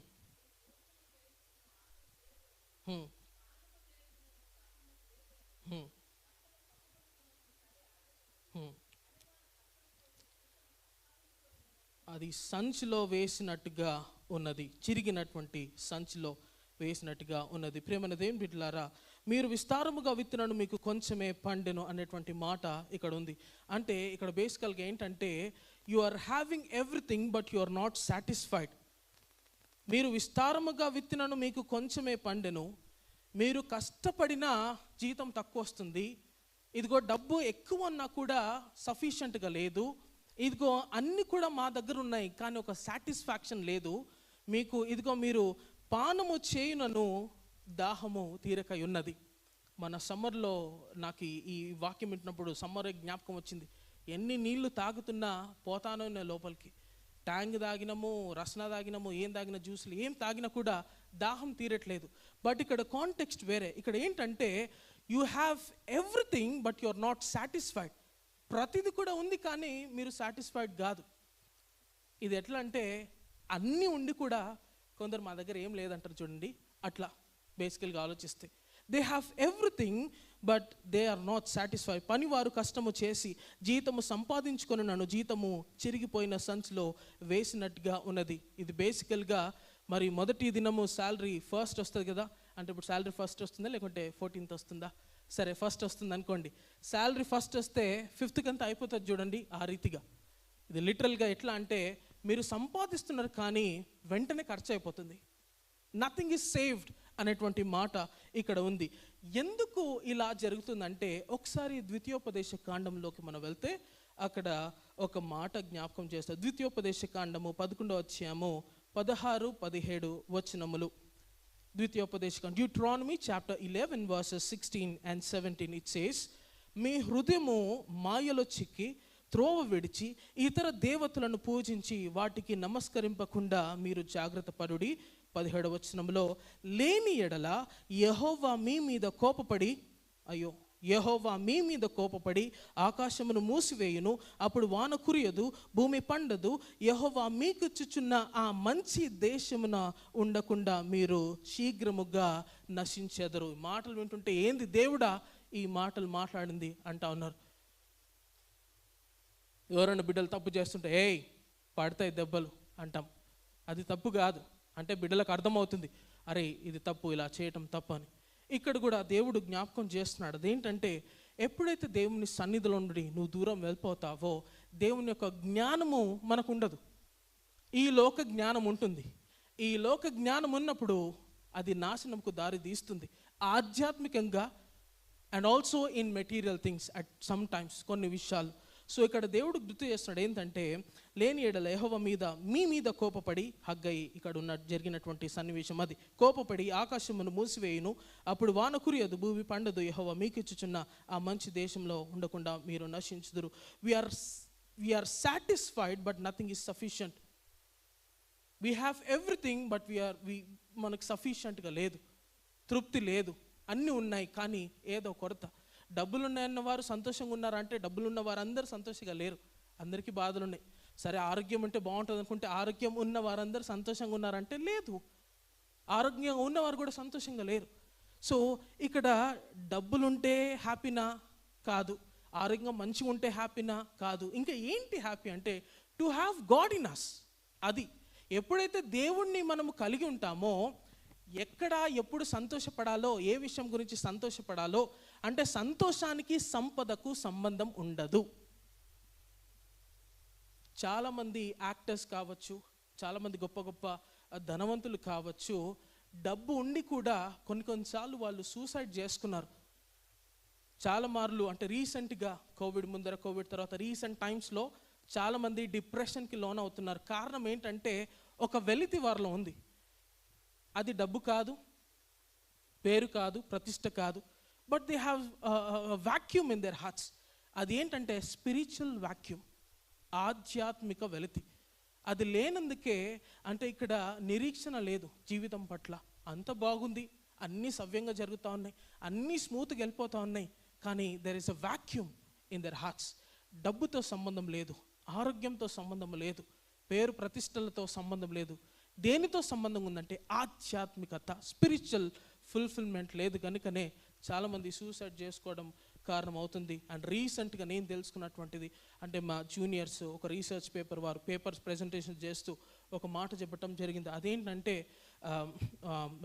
హ్మ్. హ్మ్. హ్మ్. అది సంచిలో వేసినట్టుగా ఉన్నది, చిరిగినటువంటి సంచిలో వేసినట్టుగా ఉన్నది. ప్రేమైన దేవుని బిడ్డలారా, మీరు విస్తారముగా విత్తినను మీకు కొంచెమే పండెను అనేటువంటి మాట ఇక్కడ ఉంది. అంటే ఇక్కడ బేసికల్గా ఏంటంటే, you are having everything but you are not satisfied. మీరు విస్తారముగా విత్తినను మీకు కొంచెమే పండెను, మీరు కష్టపడినా జీతం తక్కువ వస్తుంది, ఇదిగో డబ్బు ఎక్కువ ఉన్నా కూడా సఫిషియెంట్గా లేదు, ఇదిగో అన్నీ కూడా మా దగ్గర ఉన్నాయి కానీ ఒక సాటిస్ఫాక్షన్ లేదు మీకు, ఇదిగో మీరు పానము చేయునను దాహము తీరక ఉన్నది. మన సమ్మర్లో నాకు ఈ వాక్యం వింటున్నప్పుడు సమ్మర్ జ్ఞాపకం వచ్చింది. ఎన్ని నీళ్లు తాగుతున్నా పోతానో లోపలికి, ట్యాంగ్ తాగినాము, రసన తాగినాము, ఏం తాగిన జ్యూసులు ఏం తాగినా కూడా దాహం తీరట్లేదు. బట్ ఇక్కడ కాంటెక్స్ట్ వేరే. ఇక్కడ ఏంటంటే, you have everything but you are not satisfied. ప్రతిది కూడా ఉంది కానీ మీరు సాటిస్ఫైడ్ కాదు. ఇది ఎట్లా అంటే, అన్నీ ఉండి కూడా కొందరు మా దగ్గర ఏం లేదంటారు చూడండి, అట్లా బేసికల్గా ఆలోచిస్తే. They have everything but they are not satisfied. పనివారు కష్టము చేసి జీతము సంపాదించుకొని నన్ను జీతము చిరిగిపోయిన సంచిలో వేసినట్టుగా ఉన్నది. ఇది బేసికల్గా మరి మొదటి దినము శాలరీ ఫస్ట్ వస్తుంది కదా, అంటే ఇప్పుడు శాలరీ ఫస్ట్ వస్తుందా లేకుంటే 14th వస్తుందా? సరే ఫస్ట్ వస్తుంది అనుకోండి. శాలరీ ఫస్ట్ వస్తే 5th కంతా అయిపోతుంది చూడండి, ఆ రీతిగా. ఇది లిటరల్గా ఎట్లా అంటే, మీరు సంపాదిస్తున్నారు కానీ వెంటనే ఖర్చు అయిపోతుంది. నథింగ్ ఈజ్ సేవ్డ్ అనేటువంటి మాట ఇక్కడ ఉంది. ఎందుకు ఇలా జరుగుతుందంటే, ఒకసారి ద్వితీయోపదేశ కాండంలోకి మనం వెళ్తే అక్కడ ఒక మాట జ్ఞాపకం చేస్తారు. ద్వితీయోపదేశ కాండము 11వ అధ్యాయము 16-17 వచనములు. ద్వితీయోపదేశ కాండం, Deuteronomy chapter 11 verses 16 and 17. It says, మీ హృదయము మాయలో చిక్కి త్రోవ విడిచి ఇతర దేవతలను పూజించి వాటికి నమస్కరింపకుండా మీరు జాగ్రత్త పరుడి. 17వ వచనంలో, లేని ఎడల యెహోవా మీ మీద కోపపడి, యెహోవా మీ మీద కోపపడి ఆకాశమును మూసివేయును, అప్పుడు వాన కురియదు, భూమి పండదు, యెహోవా మీకు ఇచ్చుచున్న ఆ మంచి దేశమున ఉండకుండా మీరు శీఘ్రముగా నశించెదరు. మాటలు వింటుంటే ఏంది దేవుడా ఈ మాటలు మాట్లాడింది అంటా ఉన్నారు. ఎవరైనా బిడ్డలు తప్పు చేస్తుంటే ఏయ్ పడతాయి దెబ్బలు అంటాం. అది తప్పు కాదు అంటే బిడ్డలకు అర్థమవుతుంది, అరే ఇది తప్పు, ఇలా చేయటం తప్పు అని. ఇక్కడ కూడా దేవుడు జ్ఞాపకం చేస్తున్నాడు. అదేంటంటే, ఎప్పుడైతే దేవుని సన్నిధిలో నుండి నువ్వు దూరం వెళ్ళిపోతావో దేవుని యొక్క జ్ఞానము మనకు ఉండదు, ఈ లోక జ్ఞానం ఉంటుంది. ఈ లోక జ్ఞానం ఉన్నప్పుడు అది నాశనంకు దారి తీస్తుంది, ఆధ్యాత్మికంగా and also in material things at some times కొన్ని విషయాలు. సో ఇక్కడ దేవుడు గుర్తు చేస్తున్నాడు ఏంటంటే, లేని ఎడల యెహోవా మీద మీ మీద కోపపడి, హగ్గై ఇక్కడ ఉన్న జరిగినటువంటి సన్నివేశం అది, కోపపడి ఆకాశమును మూసివేయును, అప్పుడు వాన కురియదు, భూమి పండదు, యెహోవా మీకు ఇచ్చుచున్న ఆ మంచి దేశంలో ఉండకుండా మీరు నశించుదురు. We are satisfied but nothing is sufficient. We have everything but మనకు సఫిషియంట్గా లేదు, తృప్తి లేదు. అన్నీ ఉన్నాయి కానీ ఏదో కొరత. డబ్బులు ఉన్నాయన్న వారు సంతోషంగా ఉన్నారంటే డబ్బులు ఉన్న వారు అందరూ సంతోషంగా లేరు, అందరికీ బాధలు ఉన్నాయి. సరే ఆరోగ్యం ఉంటే బాగుంటుంది అనుకుంటే ఆరోగ్యం ఉన్న వారందరూ సంతోషంగా ఉన్నారంటే లేదు, ఆరోగ్యంగా ఉన్నవారు కూడా సంతోషంగా లేరు. సో ఇక్కడ డబ్బులుంటే హ్యాపీనా? కాదు. ఆరోగ్యం మంచిగా ఉంటే హ్యాపీనా? కాదు. ఇంకా ఏంటి హ్యాపీ అంటే, to have God in us. అది ఎప్పుడైతే దేవుణ్ణి మనము కలిగి ఉంటామో, ఎక్కడ ఎప్పుడు సంతోషపడాలో, ఏ విషయం గురించి సంతోషపడాలో అంటే, సంతోషానికి సంపదకు సంబంధం ఉండదు. చాలామంది యాక్టర్స్ కావచ్చు, చాలామంది గొప్ప గొప్ప ధనవంతులు కావచ్చు, డబ్బు ఉండి కూడా కొన్నిసార్లు వాళ్ళు సూసైడ్ చేసుకున్నారు. చాలా మార్లు అంటే రీసెంట్గా కోవిడ్ ముందర, కోవిడ్ తర్వాత రీసెంట్ టైమ్స్లో చాలామంది డిప్రెషన్కి లోన్ అవుతున్నారు. కారణం ఏంటంటే, ఒక వెలితి వారిలో ఉంది. అది డబ్బు కాదు, పేరు కాదు, ప్రతిష్ట కాదు, but they have vacuum in their hearts. అది ఏంటంటే స్పిరిచువల్ వాక్యూమ్, ఆధ్యాత్మిక వెలితి. అది లేనందుకే అంటే ఇక్కడ నిరీక్షణ లేదు జీవితం పట్ల. అంత బాగుంది, అన్నీ సవ్యంగా జరుగుతూ ఉన్నాయి, అన్నీ స్మూత్గా వెళ్ళిపోతూ ఉన్నాయి, కానీ there is a vacuum in their hearts. డబ్బుతో సంబంధం లేదు, ఆరోగ్యంతో సంబంధం లేదు, పేరు ప్రతిష్టలతో సంబంధం లేదు, దేనితో సంబంధం ఉందంటే ఆధ్యాత్మికత, స్పిరిచువల్ ఫుల్ఫిల్మెంట్ లేదు కనుకనే చాలామంది సూసైడ్ చేసుకోవడం కారణం అవుతుంది. అండ్ రీసెంట్గా నేను తెలుసుకున్నటువంటిది అంటే మా జూనియర్స్ ఒక రీసెర్చ్ వారు పేపర్స్ ప్రజెంటేషన్ చేస్తూ ఒక మాట చెప్పడం జరిగింది. అదేంటంటే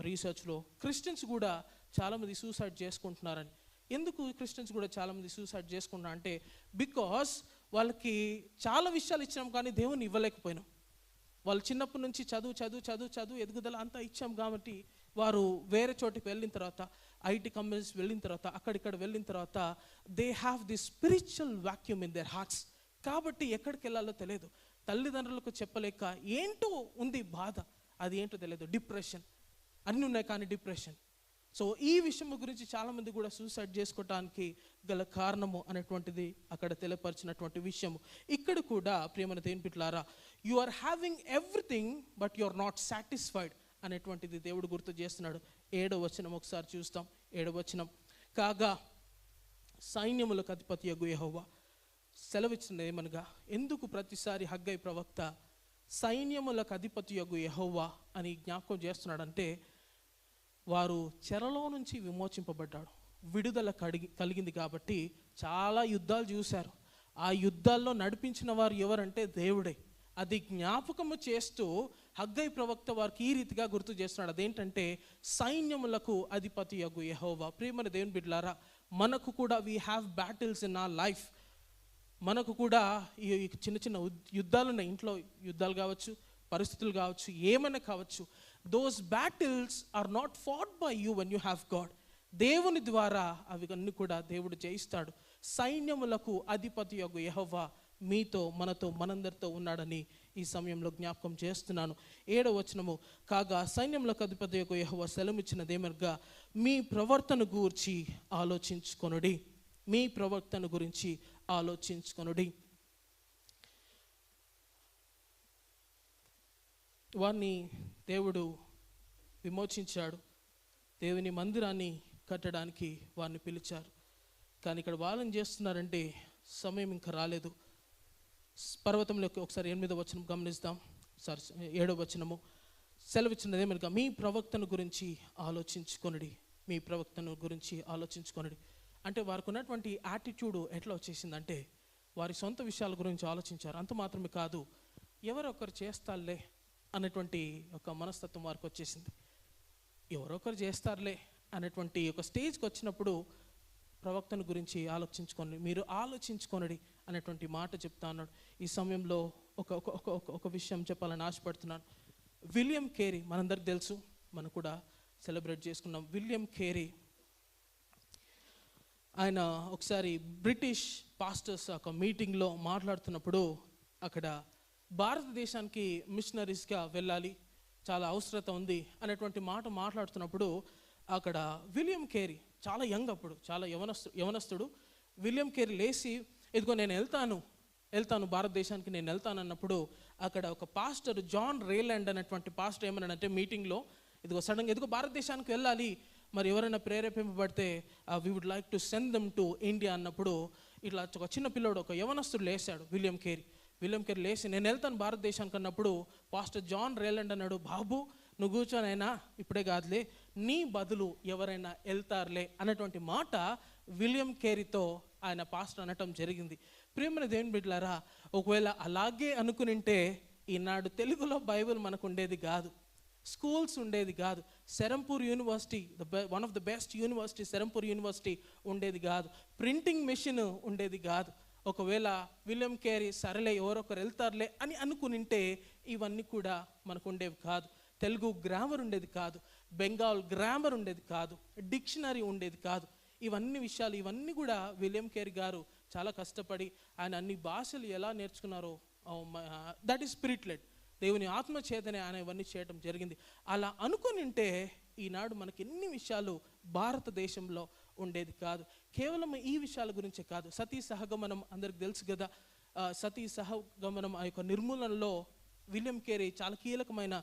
రీసెర్చ్లో క్రిస్టియన్స్ కూడా చాలామంది సూసైడ్ చేసుకుంటున్నారని. ఎందుకు క్రిస్టియన్స్ కూడా చాలామంది సూసైడ్ చేసుకుంటున్నారు అంటే బికాస్ వాళ్ళకి చాలా విషయాలు ఇచ్చినాం కానీ దేవుని ఇవ్వలేకపోయినాం. వాళ్ళు చిన్నప్పటి నుంచి చదువు ఎదుగుదల అంతా ఇచ్చాం కాబట్టి వారు వేరే చోటికి వెళ్ళిన తర్వాత ఐటీ కంపెనీస్ వెళ్ళిన తర్వాత అక్కడిక్కడ వెళ్ళిన తర్వాత they have the spiritual vacuum in their hearts. కాబట్టి ఎక్కడికి వెళ్ళాలో తెలియదు, తల్లిదండ్రులకు చెప్పలేక ఏంటో ఉంది బాధ, అది ఏంటో తెలియదు. డిప్రెషన్ అన్నీ ఉన్నాయి కానీ డిప్రెషన్. సో ఈ విషయం గురించి చాలామంది కూడా సూసైడ్ చేసుకోవటానికి గల కారణము అనేటువంటిది అక్కడ తెలియపరిచినటువంటి విషయము. ఇక్కడ కూడా ప్రియమైన దేవుని బిడ్డలారా, you are having everything but you are not satisfied అనేటువంటిది దేవుడు గుర్తు చేస్తున్నాడు. 7వ వచనం ఒకసారి చూస్తాం. 7వ వచనం, కాగా సైన్యములకు అధిపతియగు యెహోవా సెలవిచ్చినది ఏమనగా, ఎందుకు ప్రతిసారి హగ్గై ప్రవక్త సైన్యములకు అధిపతియగు యెహోవా అని జ్ఞాపకం చేస్తున్నాడంటే, వారు చెరలో నుంచి విమోచింపబడ్డాడు, విడుదల కలిగింది కాబట్టి చాలా యుద్ధాలు చూశారు. ఆ యుద్ధాల్లో నడిపించిన వారు ఎవరంటే దేవుడే. అది జ్ఞాపకము చేస్తూ హగ్గై ప్రవక్త వారికి ఈ రీతిగా గుర్తు చేస్తున్నాడు. అదేంటంటే సైన్యములకు అధిపతియగు యెహోవా. ప్రియమైన దేవుని బిడ్డలారా, మనకు కూడా we have battles in our life. మనకు కూడా ఈ చిన్న చిన్న యుద్ధాలు ఉన్నాయి. ఇంట్లో యుద్ధాలు కావచ్చు, పరిస్థితులు కావచ్చు, ఏమైనా కావచ్చు. Those battles are not fought by you when you have God. దేవుని ద్వారా అవి అన్నీ కూడా దేవుడు జయిస్తాడు. సైన్యములకు అధిపతియగు యెహోవా మీతో, మనతో, మనందరితో ఉన్నాడని ఈ సమయంలో జ్ఞాపకం చేస్తున్నాను. 7వ వచనము, కాగా సైన్యములకు అధిపతియగు యెహోవా సెలవిచ్చినదేమనగా, మీ ప్రవర్తన గురించి ఆలోచించుకొనుడి. మీ ప్రవర్తన గురించి ఆలోచించుకొనుడి. వారిని దేవుడు విమోచించాడు. దేవుని మందిరాన్ని కట్టడానికి వారిని పిలిచారు. కానీ ఇక్కడ వాళ్ళని చేస్తున్నారంటే సమయం ఇంకా రాలేదు. పర్వతంలోకి ఒకసారి 8వ వచనం గమనిస్తాం. 7వ వచనము సెలవిచ్చినది ఏమనగా, మీ ప్రవక్తను గురించి ఆలోచించుకొనుడి. మీ ప్రవక్తను గురించి ఆలోచించుకొనుడి అంటే వారికి ఉన్నటువంటి యాటిట్యూడ్ ఎట్లా వచ్చేసిందంటే వారి సొంత విషయాల గురించి ఆలోచించారు. అంత మాత్రమే కాదు, ఎవరొకరు చేస్తారులే అనేటువంటి ఒక మనస్తత్వం వారికి వచ్చేసింది. ఎవరొకరు చేస్తారులే అనేటువంటి ఒక స్టేజ్కి వచ్చినప్పుడు ప్రవక్తను గురించి ఆలోచించుకోండి, మీరు ఆలోచించుకొనుడి అనేటువంటి మాట చెప్తా అన్నాడు. ఈ సమయంలో ఒక విషయం చెప్పాలని ఆశపడుతున్నాను. విలియం కేరీ మనందరికి తెలుసు, మనం కూడా సెలబ్రేట్ చేసుకున్నాం. విలియం కేరీ ఆయన ఒకసారి బ్రిటిష్ పాస్టర్స్ ఒక మీటింగ్లో మాట్లాడుతున్నప్పుడు అక్కడ భారతదేశానికి మిషనరీస్గా వెళ్ళాలి, చాలా అవసరత ఉంది అనేటువంటి మాట మాట్లాడుతున్నప్పుడు అక్కడ విలియం కేరీ చాలా యంగ్, అప్పుడు చాలా యవనస్తుడు విలియం కేరీ లేచి, ఇదిగో నేను వెళ్తాను భారతదేశానికి నేను వెళ్తాను అన్నప్పుడు అక్కడ ఒక పాస్టర్ జాన్ రేలాండ్ అనేటువంటి పాస్టర్ ఏమన్నాడంటే మీటింగ్లో, ఇదిగో సడన్గా ఇదిగో భారతదేశానికి వెళ్ళాలి, మరి ఎవరైనా ప్రేరేపింపబడితే we would like to send them to India అన్నప్పుడు ఇట్లా ఒక చిన్న పిల్లోడు ఒక యవనస్తుడు లేచాడు. విలియం కేరీ లేచి నేను వెళ్తాను భారతదేశానికి అన్నప్పుడు పాస్టర్ జాన్ రేలాండ్ అన్నాడు, బాబు నువ్వు కూర్చొనైనా ఇప్పుడే కాదులే, నీ బదులు ఎవరైనా వెళ్తారులే అన్నటువంటి మాట విలియం కేరీతో ఆయన పాస్టర్ అనటం జరిగింది. ప్రియమైన దేవుని బిడ్డలారా, ఒకవేళ అలాగే అనుకునింటే ఈనాడు తెలుగులో బైబిల్ మనకు ఉండేది కాదు, స్కూల్స్ ఉండేది కాదు, Serampore university one of the best university Serampore university ఉండేది కాదు, ప్రింటింగ్ మెషిన్ ఉండేది కాదు. ఒకవేళ విలియం కేరీ సరేలే ఎవరొకరు వెళ్తారులే అని అనుకునింటే ఇవన్నీ కూడా మనకు ఉండేవి కాదు. తెలుగు గ్రామర్ ఉండేది కాదు, బెంగాల్ గ్రామర్ ఉండేది కాదు, డిక్షనరీ ఉండేది కాదు. ఇవన్నీ కూడా విలియం కేరీ గారు చాలా కష్టపడి ఆయన అన్ని భాషలు ఎలా నేర్చుకున్నారో, దట్ ఈస్ స్పిరిట్ లెడ్, దేవుని ఆత్మ చేతనే ఆయన ఇవన్నీ చేయడం జరిగింది. అలా అనుకునింటే ఈనాడు మనకి ఎన్ని విషయాలు భారతదేశంలో ఉండేది కాదు. కేవలం ఈ విషయాల గురించే కాదు, సతీ సహగమనం అందరికి తెలుసు కదా. సతీ సహగమనం ఆ యొక్క నిర్మూలనలో విలియం కేరీ చాలా కీలకమైన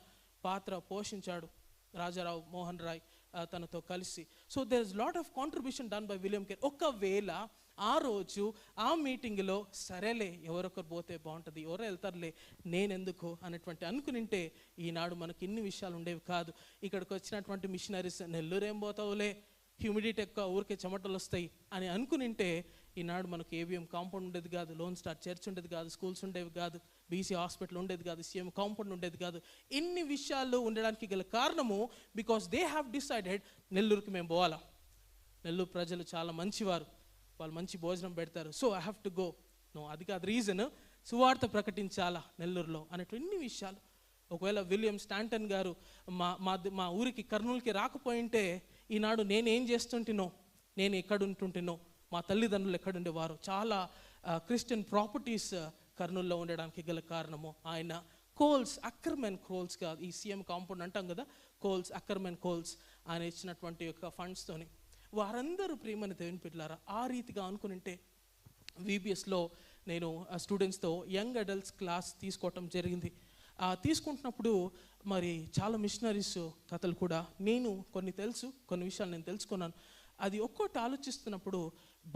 పాత్ర పోషించాడు. రాజారావు మోహన్ రాయ్ తనతో కలిసి. So there is lot of contribution done by William Carey. ఒకవేళ ఆ రోజు ఆ మీటింగ్లో సరేలే ఎవరొకరు పోతే బాగుంటుంది, ఎవరో వెళ్తారులే నేనెందుకు అనేటువంటి అనుకునింటే ఈనాడు మనకి ఇన్ని విషయాలు ఉండేవి కాదు. ఇక్కడికి వచ్చినటువంటి మిషనరీస్ నెల్లూరు ఏం పోతావులే, హ్యూమిడిటీ ఎక్కువ, ఊరికే చెమటలు వస్తాయి అని అనుకునింటే ఈనాడు మనకు ఏవిఎం కాంపౌండ్ ఉండేది కాదు, లోన్ స్టార్ చర్చ్ ఉండేది కాదు, స్కూల్స్ ఉండేవి కాదు, బీసీ హాస్పిటల్ ఉండేది కాదు, సీఎం కాంపౌండ్ ఉండేది కాదు. ఇన్ని విషయాలు ఉండడానికి గల కారణము బికాస్ దే హ్యావ్ డిసైడెడ్ నెల్లూరుకి మేము పోవాలా, నెల్లూరు ప్రజలు చాలా మంచివారు, వాళ్ళు మంచి భోజనం పెడతారు, so I have to go. No, అది కాదు రీజన్, సువార్త ప్రకటించాలా నెల్లూరులో అనేటువంటి ఇన్ని విషయాలు. ఒకవేళ విలియం స్టాంటన్ గారు మా ఊరికి కర్నూలుకి రాకపోయింటే ఈనాడు నేనేం చేస్తుంటినో, నేను ఎక్కడుంటుంటినో, మా తల్లిదండ్రులు ఎక్కడుండేవారు. చాలా క్రిస్టియన్ ప్రాపర్టీస్ కర్నూలులో ఉండడానికి గల కారణము ఆయన కోల్స్, అక్కర్మెన్ కోల్స్గా, ఈ సీఎం కాంపౌండ్ అంటాం కదా, కోల్స్, అక్కర్మెన్ కోల్స్ ఆయన ఇచ్చినటువంటి యొక్క ఫండ్స్తోని వారందరూ ప్రియమైన దేవుని బిడ్డలారా ఆ రీతిగా అనుకునింటే. విబిఎస్లో నేను స్టూడెంట్స్తో యంగ్ అడల్ట్స్ క్లాస్ తీసుకోవటం జరిగింది. తీసుకుంటున్నప్పుడు మరి చాలా మిషనరీస్ కథలు కూడా నేను కొన్ని తెలుసు, కొన్ని విషయాలు నేను తెలుసుకున్నాను. అది ఒక్కొక్కటి ఆలోచిస్తున్నప్పుడు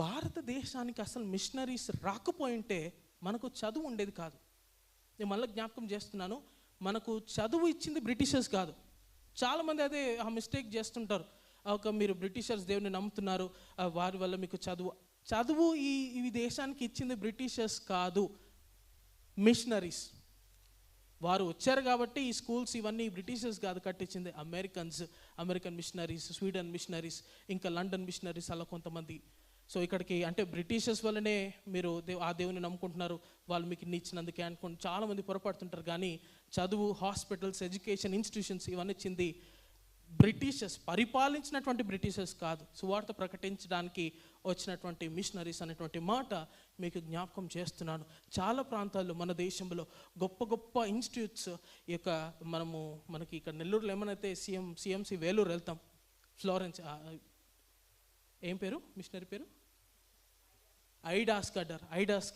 భారతదేశానికి అసలు మిషనరీస్ రాకపోయింటే మనకు చదువు ఉండేది కాదు. నేను మళ్ళీ జ్ఞాపకం చేస్తున్నాను, మనకు చదువు ఇచ్చింది బ్రిటిషర్స్ కాదు. చాలామంది అదే ఆ మిస్టేక్ చేస్తుంటారు. మీరు బ్రిటిషర్స్ దేవుని నమ్ముతున్నారు, వారి వల్ల మీకు చదువు ఈ దేశానికి ఇచ్చింది బ్రిటిషర్స్ కాదు, మిషనరీస్. వారు వచ్చారు కాబట్టి ఈ స్కూల్స్ ఇవన్నీ బ్రిటిషర్స్ కాదు కట్టించింది, అమెరికన్ మిషనరీస్, స్వీడన్ మిషనరీస్, ఇంకా లండన్ మిషనరీస్, అలా కొంతమంది. సో ఇక్కడికి అంటే బ్రిటిషర్స్ వల్లనే మీరు ఆ దేవుని నమ్ముకుంటున్నారు, వాళ్ళు మీకు ఇన్ని ఇచ్చినందుకే అనుకుంటు చాలామంది పొరపడుతుంటారు. కానీ చదువు, హాస్పిటల్స్, ఎడ్యుకేషన్ ఇన్స్టిట్యూషన్స్ ఇవన్నీ ఇచ్చింది బ్రిటిషర్స్, పరిపాలించినటువంటి బ్రిటిషర్స్ కాదు, సువార్త ప్రకటించడానికి వచ్చినటువంటి మిషనరీస్ అనేటువంటి మాట మీకు జ్ఞాపకం చేస్తున్నాను. చాలా ప్రాంతాల్లో మన దేశంలో గొప్ప గొప్ప ఇన్స్టిట్యూట్స్ ఈ యొక్క మనకి ఇక్కడ నెల్లూరులో ఏమైనా సిఎంసి వేలూరు వెళ్తాం, ఫ్లోరెన్స్, ఏం పేరు మిషనరీ పేరు, ఐడాస్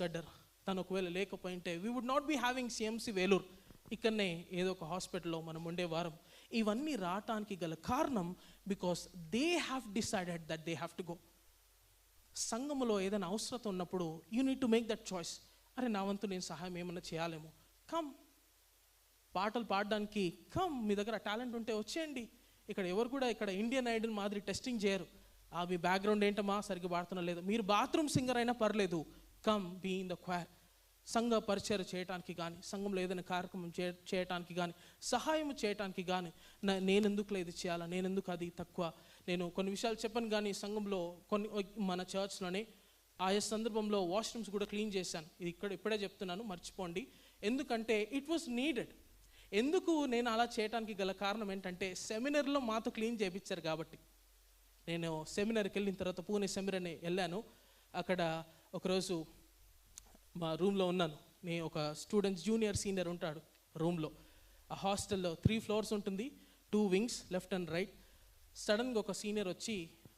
గడ్డర్. తను ఒకవేళ లేకపోయింటే we would not be having CMC Vellore. ఇక్కడనే ఏదో ఒక హాస్పిటల్లో మనం ఉండేవారం. ఇవన్నీ రావటానికి గల కారణం because they have decided that they have to go. సంఘములో ఏదైనా అవసరత ఉన్నప్పుడు you need to make that choice. అరే నా వంతు నేను సహాయం ఏమన్నా చేయాలేమో, కమ్. పాటలు పాడడానికి కమ్, మీ దగ్గర టాలెంట్ ఉంటే వచ్చేయండి. ఇక్కడ ఎవరు కూడా ఇక్కడ ఇండియన్ ఐడల్ మాదిరి టెస్టింగ్ చేయరు. మీ బ్యాక్గ్రౌండ్ ఏంటమ్మా, సరిగ్గా పాడుతున్నా లేదు, మీరు బాత్రూమ్ సింగర్ అయినా పర్లేదు, come be in the choir. సంఘ పరిచయం చేయడానికి కానీ, సంఘంలో ఏదైనా కార్యక్రమం చేయటానికి కానీ, సహాయం చేయటానికి కానీ, నేనెందుకు ఇది చేయాలా, నేనెందుకు అది తక్కువ. నేను కొన్ని విషయాలు చెప్పను కానీ సంఘంలో మన చర్చ్లోనే ఆయా సందర్భంలో వాష్రూమ్స్ కూడా క్లీన్ చేశాను. ఇది ఇప్పుడే చెప్తున్నాను, మర్చిపోండి. ఎందుకంటే ఇట్ వాస్ నీడెడ్. ఎందుకు నేను అలా చేయడానికి గల కారణం ఏంటంటే సెమినార్లో మాతో క్లీన్ చేయించారు కాబట్టి. నేను సెమినార్కి వెళ్ళిన తర్వాత పూణే సెమినార్ని వెళ్ళాను. అక్కడ ఒకరోజు మా రూమ్లో ఉన్నాను. నేను ఒక స్టూడెంట్స్ జూనియర్ సీనియర్ ఉంటాడు రూమ్లో. ఆ హాస్టల్లో 3 floors ఉంటుంది, 2 wings లెఫ్ట్ అండ్ రైట్. సడన్గా ఒక సీనియర్ వచ్చి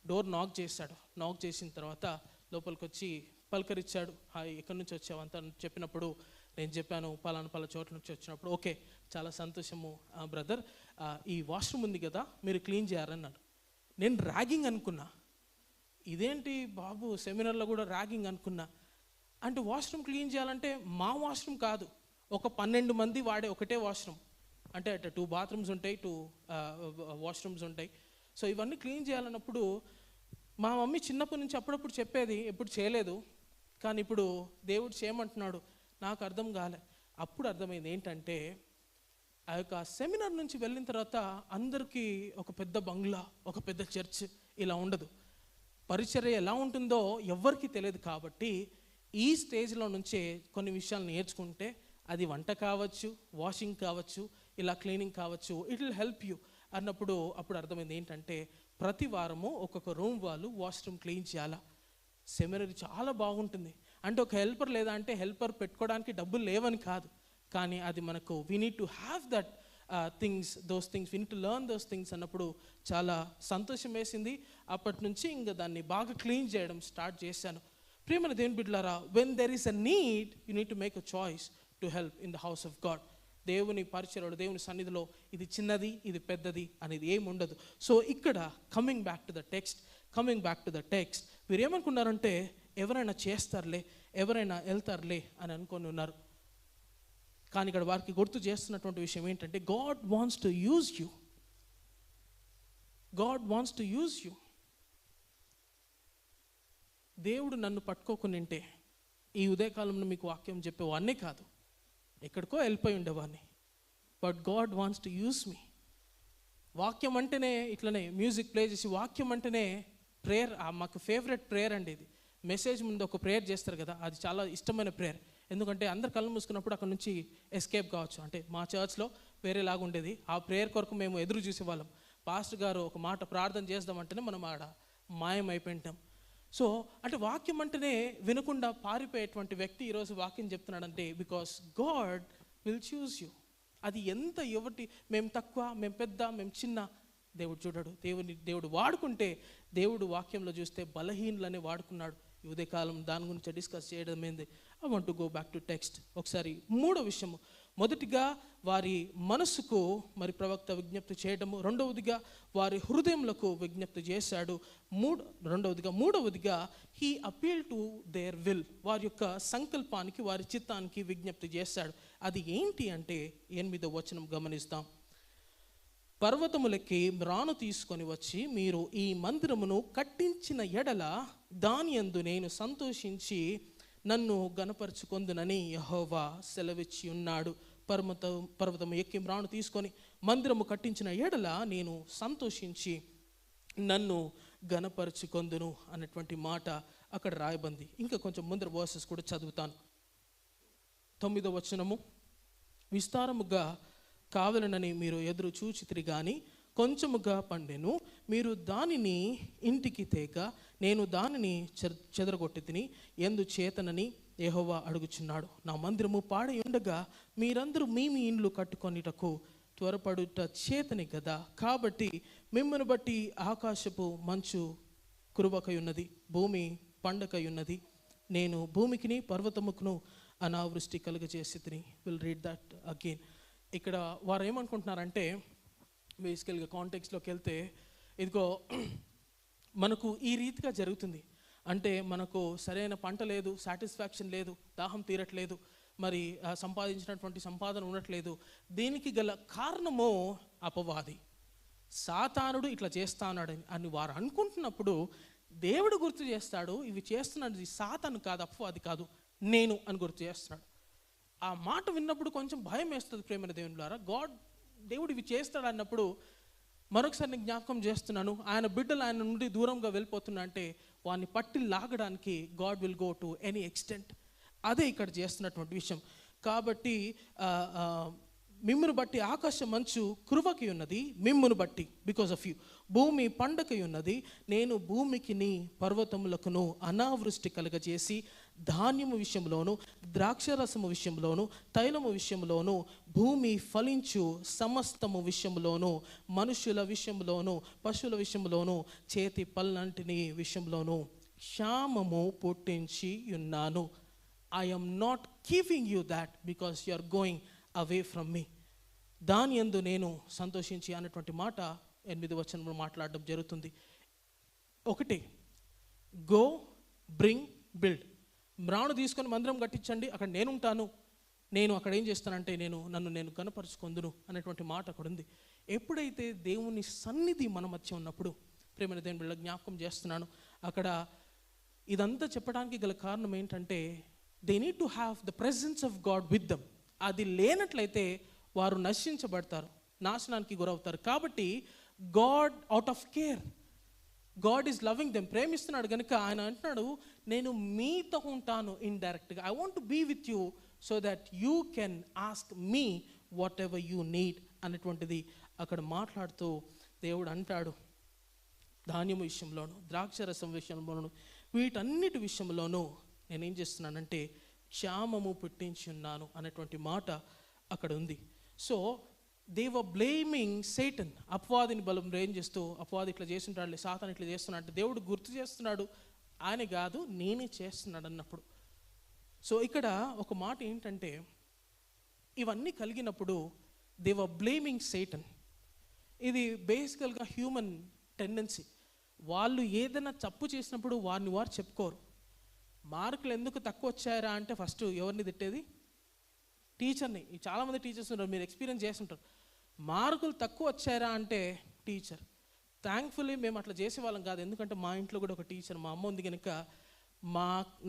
డోర్ నాక్ చేశాడు. నాక్ చేసిన తర్వాత లోపలికి వచ్చి పలకరించాడు. హాయ్, ఎక్కడి నుంచి వచ్చావు అంతా చెప్పినప్పుడు నేను చెప్పాను పలానా చోట్ల నుంచి వచ్చినప్పుడు. ఓకే, చాలా సంతోషము బ్రదర్, ఈ వాష్రూమ్ ఉంది కదా మీరు క్లీన్ చేయాలన్నాడు. నేను ర్యాగింగ్ అనుకున్నా, ఇదేంటి బాబు సెమినార్లో కూడా ర్యాగింగ్ అనుకున్నా. అంటే వాష్రూమ్ క్లీన్ చేయాలంటే మా వాష్రూమ్ కాదు, ఒక 12 మంది వాడే ఒకటే వాష్రూమ్. అంటే 2 bathrooms ఉంటాయి, 2 washrooms ఉంటాయి. సో ఇవన్నీ క్లీన్ చేయాలన్నప్పుడు మా మమ్మీ చిన్నప్పటి నుంచి అప్పుడప్పుడు చెప్పేది, ఎప్పుడు చేయలేదు. కానీ ఇప్పుడు దేవుడు చేయమంటున్నాడు, నాకు అర్థం కాలే. అప్పుడు అర్థమైంది ఏంటంటే ఆ యొక్క సెమినార్ నుంచి వెళ్ళిన తర్వాత అందరికీ ఒక పెద్ద బంగ్లా, ఒక పెద్ద చర్చ్ ఇలా ఉండదు. పరిచర్య ఎలా ఉంటుందో ఎవ్వరికీ తెలియదు. కాబట్టి ఈ స్టేజ్లో నుంచే కొన్ని విషయాలు నేర్చుకుంటే, అది వంట కావచ్చు, వాషింగ్ కావచ్చు, ఇలా క్లీనింగ్ కావచ్చు, ఇట్ విల్ హెల్ప్ యూ అన్నప్పుడు అప్పుడు అర్థమైంది ఏంటంటే ప్రతి వారము ఒక్కొక్క రూమ్ వాళ్ళు వాష్రూమ్ క్లీన్ చేయాలా. సెమినరీ చాలా బాగుంటుంది. అంటే ఒక హెల్పర్ లేదా అంటే హెల్పర్ పెట్టుకోవడానికి డబ్బులు లేవని కాదు, కానీ అది మనకు we need to have that those things we need to learn those things అన్నప్పుడు చాలా సంతోషం వేసింది. అప్పటి నుంచి ఇంకా దాన్ని బాగా క్లీన్ చేయడం స్టార్ట్ చేశాను. ప్రియమైన దేవుని బిడ్డలారా, when there is a need you need to make a choice to help in the house of God. దేవుని పరిచర్యలో, దేవుని సన్నిధిలో ఇది చిన్నది, ఇది పెద్దది అనేది ఏమి ఉండదు. సో ఇక్కడ coming back to the text మీరు ఏమనుకున్నారంటే ఎవరైనా చేస్తారులే, ఎవరైనా వెళ్తారులే అని అనుకొని ఉన్నారు. కానీ ఇక్కడ వారికి గుర్తు చేస్తున్నటువంటి విషయం ఏంటంటే God wants to use you. దేవుడు నన్ను పట్టుకోకునింటే ఈ ఉదయకాలంలో మీకు వాక్యం చెప్పేవాన్నే కాదు, ఎక్కడికో వెళ్ళిపోయి ఉండేవాడిని. But God wants to use మీ. వాక్యం అంటేనే ఇట్లనే మ్యూజిక్ ప్లే చేసి, వాక్యం అంటేనే ప్రేయర్. మాకు ఫేవరెట్ ప్రేయర్ అండి ఇది. మెసేజ్ ముందు ఒక ప్రేయర్ చేస్తారు కదా, అది చాలా ఇష్టమైన ప్రేయర్. ఎందుకంటే అందరు కళ్ళు మూసుకున్నప్పుడు అక్కడ నుంచి ఎస్కేప్ కావచ్చు. అంటే మా చర్చ్లో వేరేలాగా ఉండేది. ఆ ప్రేయర్ కొరకు మేము ఎదురు చూసేవాళ్ళం. పాస్టర్ గారు ఒక మాట ప్రార్థన చేద్దామంటేనే మనం ఆడ మాయం అయిపోయింటాం. సో అంటే వాక్యం అంటేనే వినకుండా పారిపోయేటువంటి వ్యక్తి ఈరోజు వాక్యం చెప్తున్నాడంటే because God will choose you. అది ఎంత ఎవరి, మేము తక్కువ, మేము పెద్ద, మేము చిన్న, దేవుడు చూడడు. దేవుడు వాడుకుంటే, దేవుడు వాక్యంలో చూస్తే బలహీనులనే వాడుకున్నాడు. ఈ ఉదయకాలం దాని గురించి డిస్కస్ చేయడం ఏంది. I want to go back to text. ఒకసారి మూడో విషయము, మొదటిగా వారి మనసుకు మరి ప్రవక్త విజ్ఞప్తి చేయడము, రెండవదిగా వారి హృదయములకు విజ్ఞప్తి చేశాడు, మూడవదిగా he appeal to their will, వారి యొక్క సంకల్పానికి, వారి చిత్తానికి విజ్ఞప్తి చేశాడు. అది ఏంటి అంటే 8వ వచనం గమనిస్తాం. పర్వతములకి మ్రాను తీసుకొని వచ్చి మీరు ఈ మందిరమును కట్టించిన ఎడల దాని యందు నేను సంతోషించి నన్ను గణపరుచుకొందునని యెహోవా సెలవిచ్చి ఉన్నాడు. పర్వతము ఎక్కి మ్రాను తీసుకొని మందిరము కట్టించిన ఎడల నేను సంతోషించి నన్ను గణపరుచుకొందును అన్నటువంటి మాట అక్కడ రాయబంది. ఇంకా కొంచెం ముందర వర్సెస్ కూడా చదువుతాను. 9వ వచనము, విస్తారముగా కావలనని మీరు ఎదురు చూచితిరి గాని కొంచెముగా పండెను, మీరు దానిని ఇంటికి తేక నేను దానిని చెదరగొట్టి తిని ఎందుచేతనని యెహోవా అడుగుచున్నాడు. నా మందిరము పాడై ఉండగా మీరందరూ మీ ఇండ్లు కట్టుకొనిటకు త్వరపడుట చేతని కదా. కాబట్టి మిమ్మల్ని బట్టి ఆకాశపు మంచు కురువకై ఉన్నది, భూమి పండకై ఉన్నది. నేను భూమికిని పర్వతముకును అనావృష్టి కలుగజేసి తిని. Will read that again. ఇక్కడ వారు ఏమనుకుంటున్నారంటే, బేసికల్గా కాంటెక్స్లోకి వెళ్తే, ఇదిగో మనకు ఈ రీతిగా జరుగుతుంది అంటే మనకు సరైన పంట లేదు, సాటిస్ఫాక్షన్ లేదు, దాహం తీరట్లేదు, మరి సంపాదించినటువంటి సంపాదన ఉండట్లేదు. దీనికి గల కారణము అపవాది, సాతానుడు ఇట్లా చేస్తాడు అని వారు అనుకుంటున్నప్పుడు దేవుడు గుర్తు చేస్తాడు, ఇవి చేస్తున్నది సాతాను కాదు, అపవాది కాదు, నేను అని గుర్తు చేస్తున్నాడు. ఆ మాట విన్నప్పుడు కొంచెం భయం వేస్తుంది ప్రేమైన దేవుని ద్వారా. దేవుడు ఇవి చేస్తాడు అన్నప్పుడు మరొకసారి నేను జ్ఞాపకం చేస్తున్నాను, ఆయన బిడ్డలు ఆయన నుండి దూరంగా వెళ్ళిపోతున్నా అంటే వాడిని పట్టి లాగడానికి God will go to any extent. అదే ఇక్కడ చేస్తున్నటువంటి విషయం. కాబట్టి మిమ్మును బట్టి ఆకాశ మంచు కురువకి ఉన్నది, మిమ్మును బట్టి బికాస్ ఆఫ్ యూ భూమి పండకై ఉన్నది. నేను భూమికిని పర్వతములకును అనావృష్టి కలుగజేసి ధాన్యము విషయంలోను, ద్రాక్షరసము విషయంలోను, తైలము విషయంలోను, భూమి ఫలించు సమస్తము విషయంలోను, మనుషుల విషయంలోను, పశువుల విషయంలోను, చేతి పళ్ళంటిని విషయంలోను క్షామము పుట్టించి ఉన్నాను. I am not giving you that because you are going away from me. దాని యందు నేను సంతోషించి అన్నటువంటి మాట 8వ వచనంలో మాట్లాడడం జరుగుతుంది. ఒకటి, గో బ్రింగ్ బిల్డ్. మ్రాను తీసుకొని మందిరం కట్టించండి, అక్కడ నేను ఉంటాను, నేను అక్కడ ఏం చేస్తానంటే నన్ను నేను కనపరుచుకొందును అనేటువంటి మాట అక్కడ ఉంది. ఎప్పుడైతే దేవుని సన్నిధి మన మధ్య ఉన్నప్పుడు, ప్రేమైన దేవుని బిడ్డల జ్ఞాపకం చేస్తున్నాను, అక్కడ ఇదంతా చెప్పడానికి గల కారణం ఏంటంటే they need to have the presence of God with them. అది లేనట్లయితే వారు నశించబడతారు, నాశనానికి గురవుతారు. కాబట్టి God out of care, God is loving them, ప్రేమిస్తున్నాడు కనుక ఆయన అంటున్నాడు, నేను మీతో ఉంటాను ఇండైరెక్ట్గా. I want to be with you so that you can ask me whatever you need అనేటువంటిది అక్కడ మాట్లాడుతూ దేవుడు అంటాడు. ధాన్యం విషయంలోను, ద్రాక్షరసం విషయంలోను, వీటన్నిటి విషయంలోనూ నేనేం చేస్తున్నానంటే క్షామము పుట్టించి ఉన్నాను అనేటువంటి మాట అక్కడ ఉంది. So they were blaming Satan, అపవాదిని బలం ఏం చేస్తూ, అపవాది ఇట్లా చేస్తుంటాడు, సాతాను ఇట్లా చేస్తున్నాడు అంటే దేవుడు గుర్తు చేస్తున్నాడు, ఆయన కాదు నేనే చేస్తున్నాడు అన్నప్పుడు. సో ఇక్కడ ఒక మాట ఏంటంటే ఇవన్నీ కలిగినప్పుడు దే వర్ బ్లేమింగ్ సేటన్. ఇది బేసికల్గా హ్యూమన్ టెండెన్సీ. వాళ్ళు ఏదైనా తప్పు చేసినప్పుడు వారిని వారు చెప్పుకోరు. మార్కులు ఎందుకు తక్కువ వచ్చాయరా అంటే ఫస్ట్ ఎవరిని తిట్టేది? టీచర్ని. చాలామంది టీచర్స్ ఉన్నారు, మీరు ఎక్స్పీరియన్స్ చేస్తుంటారు. మార్కులు తక్కువ వచ్చారా అంటే టీచర్. థ్యాంక్ఫుల్లీ మేము అట్లా చేసేవాళ్ళం కాదు, ఎందుకంటే మా ఇంట్లో కూడా ఒక టీచర్, మా అమ్మ ఉంది కనుక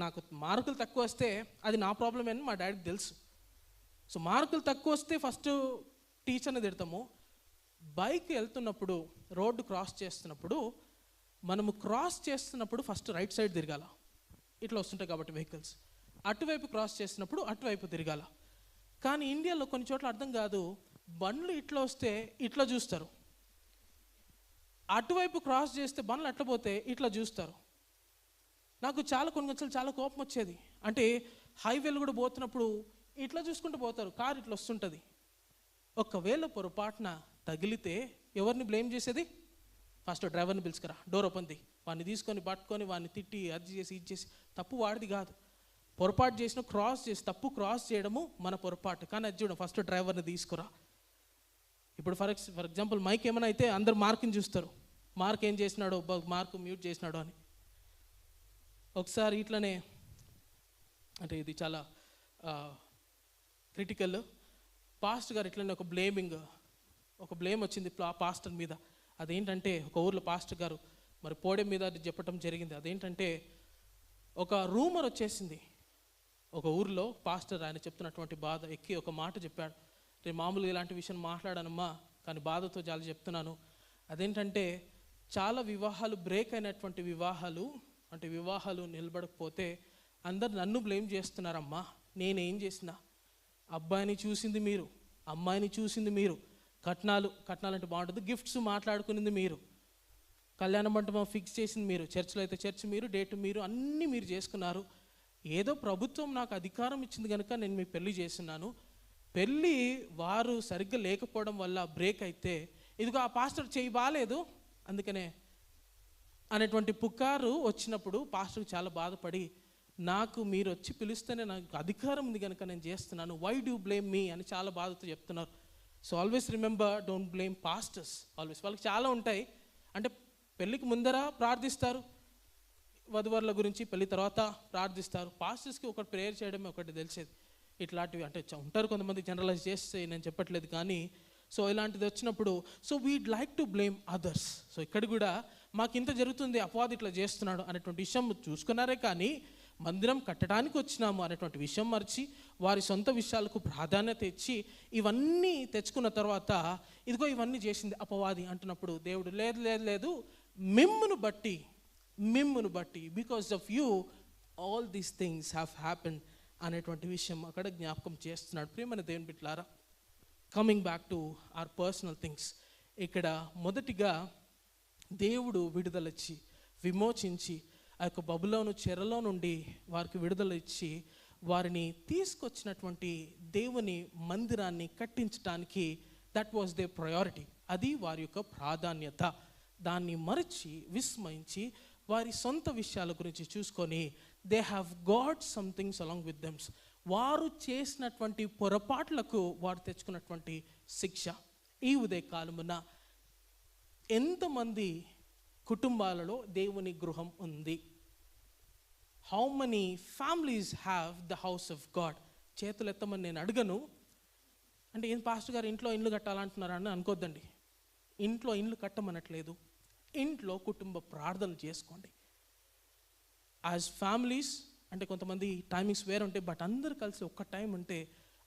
నాకు మార్కులు తక్కువ వస్తే అది నా ప్రాబ్లమే అని మా డాడీకి తెలుసు. సో మార్కులు తక్కువ వస్తే ఫస్ట్ టీచర్ని తిడతాము. బైక్ వెళ్తున్నప్పుడు, రోడ్డు క్రాస్ చేస్తున్నప్పుడు, మనము క్రాస్ చేస్తున్నప్పుడు ఫస్ట్ రైట్ సైడ్ తిరగాల, ఇట్లా వస్తుంటాయి కాబట్టి వెహికల్స్. అటువైపు క్రాస్ చేసినప్పుడు అటువైపు తిరగాల. కానీ ఇండియాలో కొన్ని చోట్ల అర్థం కాదు, బండ్లు ఇట్లా వస్తే ఇట్లా చూస్తారు, అటువైపు క్రాస్ చేస్తే బండ్లు అట్లా పోతే ఇట్లా చూస్తారు. నాకు కొన్నిసార్లు చాలా కోపం వచ్చేది. అంటే హైవేలు కూడా పోతున్నప్పుడు ఇట్లా చూసుకుంటూ పోతారు, కారు ఇట్లా వస్తుంటుంది. ఒకవేళ పొరపాటున తగిలితే ఎవరిని బ్లేమ్ చేసేది? ఫస్ట్ డ్రైవర్ని పిలుచుకురా, డోర్ ఓపెన్ ది, వాడిని తీసుకొని పట్టుకొని వాడిని తిట్టి అది చేసి ఇది చేసి. తప్పు వాడిది కాదు, పొరపాటు చేసిన తప్పు క్రాస్ చేయడము మన పొరపాటు. కానీ అది చూడండి, ఫస్ట్ డ్రైవర్ని తీసుకురా. ఇప్పుడు ఫర్ ఎగ్జాంపుల్ మైక్ ఏమైనా అయితే అందరు మార్క్ని చూస్తారు, మార్క్ ఏం చేసినాడో, మార్క్ మ్యూట్ చేసినాడో అని. ఒకసారి ఇట్లనే, అంటే ఇది చాలా క్రిటికల్, పాస్టర్ గారు ఇట్లనే ఒక బ్లేమ్ వచ్చింది పాస్టర్ మీద. అదేంటంటే ఒక ఊర్లో పాస్టర్ గారు మరి పోడియం మీద అది చెప్పడం జరిగింది. అదేంటంటే ఒక రూమర్ వచ్చేసింది ఒక ఊర్లో. పాస్టర్ ఆయన చెప్తున్నటువంటి బాధ ఎక్కి ఒక మాట చెప్పాడు. నేను మామూలుగా ఇలాంటి విషయం మాట్లాడానమ్మా, కానీ బాధతో చాలా చెప్తున్నాను. అదేంటంటే చాలా వివాహాలు బ్రేక్ అయినటువంటి వివాహాలు నిలబడకపోతే అందరు నన్ను బ్లేమ్ చేస్తున్నారమ్మా. నేనేం చేసిన? అబ్బాయిని చూసింది మీరు, అమ్మాయిని చూసింది మీరు, కట్నాలు అంటే బాగుంటుంది, గిఫ్ట్స్ మాట్లాడుకునేది మీరు, కళ్యాణ మంటపం ఫిక్స్ చేసింది మీరు, చర్చిలో అయితే చర్చ్ మీరు, డేట్ మీరు, అన్నీ మీరు చేసుకున్నారు. ఏదో ప్రభుత్వం నాకు అధికారం ఇచ్చింది కనుక నేను మీకు పెళ్లి చేస్తున్నాను. పెళ్ళి వారు సరిగ్గా లేకపోవడం వల్ల బ్రేక్ అయితే ఇదిగో ఆ పాస్టర్ చేయి బాగాలేదు అందుకనే అనేటువంటి పుకారు వచ్చినప్పుడు పాస్టర్కి చాలా బాధపడి, నాకు మీరు వచ్చి పిలిస్తేనే నాకు అధికారం ఉంది కనుక నేను చేస్తున్నాను, వై డూ బ్లేమ్ మీ అని చాలా బాధతో చెప్తున్నారు. So always remember, don't blame pastors. Always వాళ్ళకి చాలా ఉంటాయి. అంటే పెళ్ళికి ముందర ప్రార్థిస్తారు, వధువరుల గురించి, పెళ్లి తర్వాత ప్రార్థిస్తారు. పాస్టర్స్కి ఒకటి ప్రేయర్ చేయడమే ఒకటి తెలిసేది. ఇట్లాంటివి అంటే ఉంటారు కొంతమంది, జనరలైజ్ చేస్తే నేను చెప్పట్లేదు కానీ. సో ఇలాంటిది వచ్చినప్పుడు so weed like to blame others. So ఇక్కడ కూడా మాకు ఇంత జరుగుతుంది, అపవాది ఇట్లా చేస్తున్నాడు అనేటువంటి విషయం చూసుకున్నారే కానీ మందిరం కట్టడానికి వచ్చినాము అనేటువంటి విషయం మర్చి వారి సొంత విషయాలకు ప్రాధాన్యత ఇచ్చి ఇవన్నీ తెచ్చుకున్న తర్వాత ఇదిగో ఇవన్నీ చేసింది అపవాది అంటున్నప్పుడు దేవుడు లేదు మిమ్మును బట్టి because of you all these things have happened అనేటువంటి విషయం అక్కడ జ్ఞాపకం చేస్తున్నాడు. ప్రియమైన దేవుని బిడ్డలారా, coming back to our personal things, ఇక్కడ మొదటిగా దేవుడు విడుదలచ్చి విమోచించి ఆ యొక్క బబులోను చెరలో నుండి వారికి విడుదల ఇచ్చి వారిని తీసుకొచ్చినటువంటి దేవుని మందిరాన్ని కట్టించడానికి దట్ వాజ్ దే ప్రయారిటీ. అది వారి యొక్క ప్రాధాన్యత. దాన్ని మరచి విస్మయించి వారి సొంత విషయాల గురించి చూసుకొని they have got somethings along with them. వారు చేసినటువంటి పొరపాట్లకు వారు తెచ్చుకున్నటువంటి శిక్ష. ఈ ఉదయకాలమున ఎంతమంది కుటుంబాలలో దేవుని గృహం ఉంది? How many families have the house of God? చేతులు ఎత్తమని నేను అడగను. అంటే ఏం పాస్టర్ గారు ఇంట్లో ఇల్లు కట్టాలంటున్నారని అనుకోద్దండి. ఇంట్లో ఇల్లు కట్టమనట్లేదు, ఇంట్లో కుటుంబ ప్రార్థనలు చేసుకోండి. యాజ్ ఫ్యామిలీస్ అంటే కొంతమంది టైమింగ్స్ వేరే ఉంటాయి, బట్ అందరు కలిసి ఒక్క టైం ఉంటే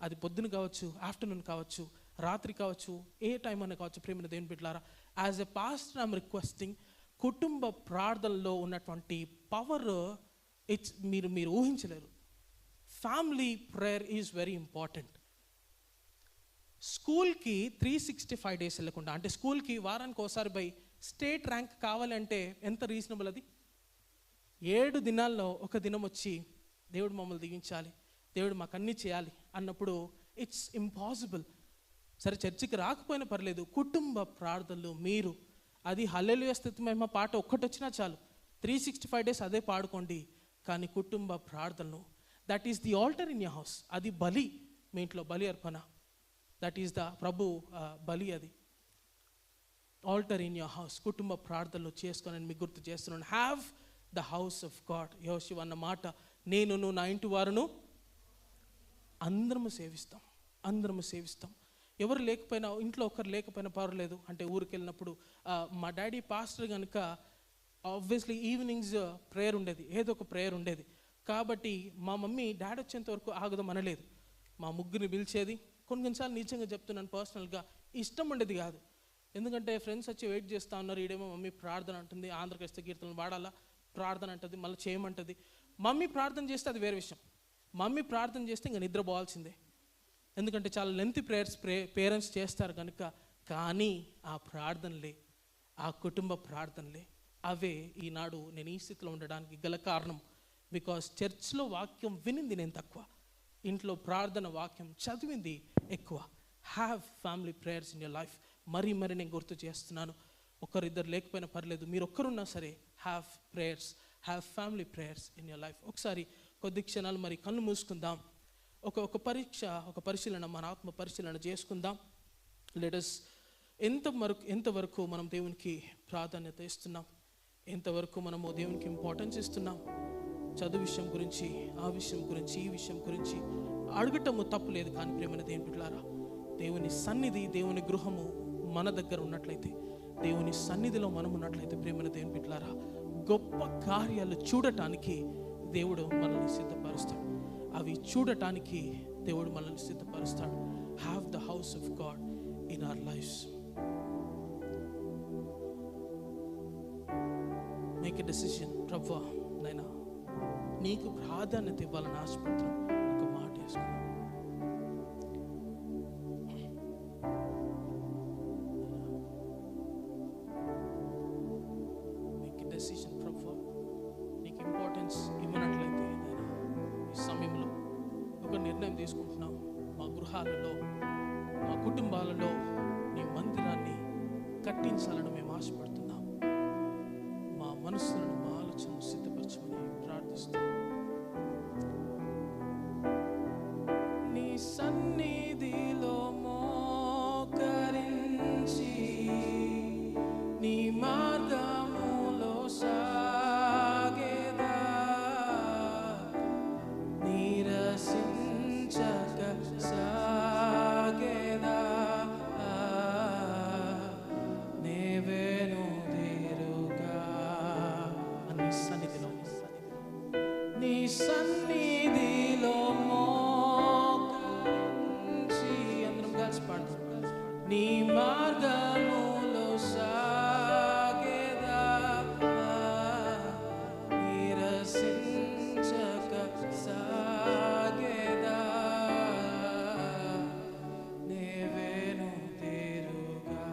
అది పొద్దున కావచ్చు, ఆఫ్టర్నూన్ కావచ్చు, రాత్రి కావచ్చు, ఏ టైం అనే కావచ్చు. ప్రియమైన దేవుని బిడ్డలారా, as a pastor I'm requesting, కుటుంబ ప్రార్థనలో ఉన్నటువంటి పవర్ మీరు ఊహించలేరు. Family prayer is very important. స్కూల్కి 365 days వెళ్ళకుండా, అంటే స్కూల్కి వారానికి ఒకసారి స్టేట్ ర్యాంక్ కావాలంటే ఎంత రీజనబుల్ అది? 7 దినాల్లో ఒక దినం వచ్చి దేవుడు మమ్మల్ని దీవించాలి, దేవుడు మాకు అన్నీ చేయాలి అన్నప్పుడు ఇట్స్ ఇంపాసిబుల్. సరే చర్చికి రాకపోయినా పర్లేదు, కుటుంబ ప్రార్థనలు మీరు అది హల్లెలూయా స్తుతి మహిమ పాట ఒక్కటి వచ్చినా చాలు, 365 days అదే పాడుకోండి. కానీ కుటుంబ ప్రార్థనలు, that is the altar in your house. అది బలి. మీ ఇంట్లో బలి అర్పణ, దట్ ఈస్ ద ప్రభు బలి. అది ఆల్టర్ ఇన్ యువర్ హౌస్, కుటుంబ ప్రార్థనలు చేసుకొని మీకు గుర్తు చేస్తున్నాను. Have the house of God. యెహోషువ అన్న మాట, నేనును నా ఇంటి వారును అందరము సేవిస్తాం, అందరము సేవిస్తాం. ఎవరు లేకపోయినా, ఇంట్లో ఒకరు లేకపోయినా పర్వాలేదు. అంటే ఊరికి వెళ్ళినప్పుడు మా డాడీ పాస్టర్ కనుక ఆబ్వియస్లీ ఈవినింగ్స్ ప్రేయర్ ఉండేది, ఏదో ఒక ప్రేయర్ ఉండేది. కాబట్టి మా మమ్మీ డాడీ వచ్చేంత వరకు ఆగుదాం అనలేదు. మా ముగ్గురిని పిలిచేది. కొన్నిసార్లు నిజంగా చెప్తున్నాను, పర్సనల్గా ఇష్టం ఉండేది కాదు. ఎందుకంటే ఫ్రెండ్స్ వచ్చి వెయిట్ చేస్తూ ఉన్నారు, ఈడేమో మమ్మీ ప్రార్థన అంటుంది, ఆంధ్రక్రైస్తవ కీర్తనలు వాడాలా, ప్రార్థన అంటుంది, మళ్ళీ చేయమంటుంది. మమ్మీ ప్రార్థన చేస్తే అది వేరే విషయం. మమ్మీ ప్రార్థన చేస్తే ఇంకా నిద్రపోవాల్సిందే, ఎందుకంటే చాలా లెంతీ ప్రేయర్స్ పేరెంట్స్ చేస్తారు కనుక. కానీ ఆ ప్రార్థనలే, ఆ కుటుంబ ప్రార్థనలే, అవే ఈనాడు నేను ఈ స్థితిలో ఉండడానికి గల కారణం. బికాస్ చర్చ్లో వాక్యం వినింది నేను తక్కువ, ఇంట్లో ప్రార్థన వాక్యం చదివింది ఎక్కువ. Have family prayers in your life. మరీ నేను గుర్తు చేస్తున్నాను, ఒకరిద్దరు లేకపోయినా పర్లేదు, మీరు ఒక్కరున్నా సరే have prayers, have family prayers in your life. ఒకసారి కొద్ది క్షణాలు మరి కళ్ళు మూసుకుందాం. ఒక పరిశీలన, మన ఆత్మ పరిశీలన చేసుకుందాం. లెటస్ ఎంతవరకు మనం దేవునికి ప్రాధాన్యత ఇస్తున్నాం, ఎంతవరకు మనము దేవునికి ఇంపార్టెన్స్ ఇస్తున్నాం. చదువు విషయం గురించి, ఆ విషయం గురించి, ఈ విషయం గురించి అడగటము తప్పు లేదు. కానీ ప్రియమైన దేవుని బిడ్డలారా, దేవుని సన్నిధి, దేవుని గృహము మన దగ్గర ఉన్నట్లయితే, దేవుని సన్నిధిలో మనం ఉన్నట్లయితే, ప్రియమైన దేవుని బిడ్డలారా, గొప్ప కార్యాలు చూడటానికి దేవుడు మనల్ని సిద్ధపరుస్తాడు. అవి చూడటానికి దేవుడు మనల్ని సిద్ధపరుస్తాడు. Have the house of God in our lifes. Make a decision. ప్రభువా, నైనా నీకు ప్రాధాన్యత ఇవ్వాలని ఆశపడుతున్నాం. ఒక మాట వేసుకున్నాం. Make a decision. ప్రభువా, నీకు ఇంపార్టెన్స్ ఇవ్వనట్లయితే నైనా ఈ సమయంలో ఒక నిర్ణయం తీసుకుంటున్నాం. మా గృహాలలో, మా కుటుంబాలలో నీ మందిరాన్ని కట్టించాలని మేము ఆశపడుతున్నాం. మా మనస్సులను, మా ఆలోచనను సిద్ధపరచమని ప్రార్థిస్తున్నాం. నీ సన్నిధిలో మోకరించి నీ మార్గములో సాగేదా, నీరసించక సాగేదా, నేవేను తీరుగా. నీ సన్నిధిలో, నీ సన్నిధిలో మోకరించి, అందరం కలిసి పాడుతాం. నీ మార్గములో సాగేదా, నిరసించక సాగేదా, నేవేను తీరుగా.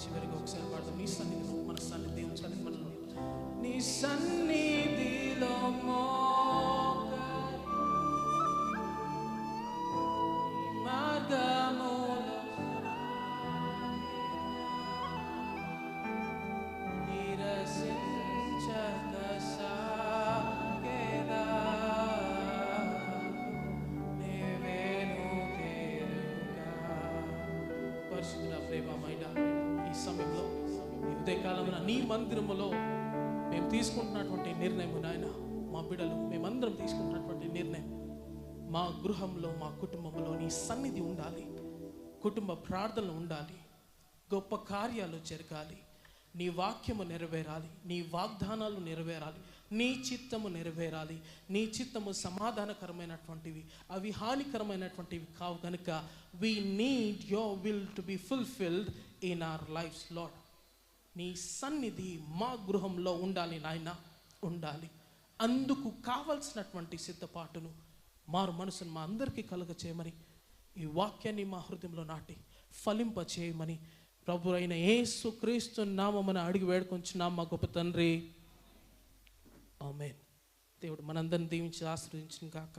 చివరికి ఒకసారి పాడతాం. నీ సన్నిధిలో, మన సన్నిధి, దేవుని సన్నిధి మనలో, నీ సన్నిధిలో మార్గములో నిరసించక సాగేదా, నేవేను తీరుగా. పరిశుద్ధుడా, ప్రేమమయుడా, ఈ సమయంలో, ఈ ఉదయకాలంలో నీ మందిరములో మేము తీసుకుంటున్నటువంటి నిర్ణయం నాయన, మా బిడ్డలు మేమందరం తీసుకుంటున్నటువంటి నిర్ణయం, మా గృహంలో, మా కుటుంబంలో నీ సన్నిధి ఉండాలి, కుటుంబ ప్రార్థనలు ఉండాలి, గొప్ప కార్యాలు జరగాలి, నీ వాక్యము నెరవేరాలి, నీ వాగ్దానాలు నెరవేరాలి, నీ చిత్తము నెరవేరాలి. నీ చిత్తము సమాధానకరమైనటువంటివి, అవి హానికరమైనటువంటివి కావు కనుక we need your will to be fulfilled in our lives, Lord. నీ సన్నిధి మా గృహంలో ఉండాలి నాయన, ఉండాలి. అందుకు కావలసినటువంటి సిద్ధపాటును, మారు మనసును మా అందరికీ కలుగ చేయమని, ఈ వాక్యాన్ని మా హృదయంలో నాటి ఫలింప చేయమని ప్రభు అయిన యేసు క్రీస్తు నామమున అడిగి వేడుకొంచున్నాం మా గొప్ప తండ్రి. ఆమేన్. దేవుడు మనందరిని దీవించి ఆశీర్వదించును గాక.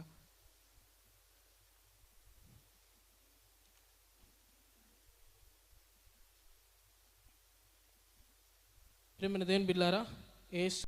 ప్రియమైన దేవుని బిడ్డలారా, యేసు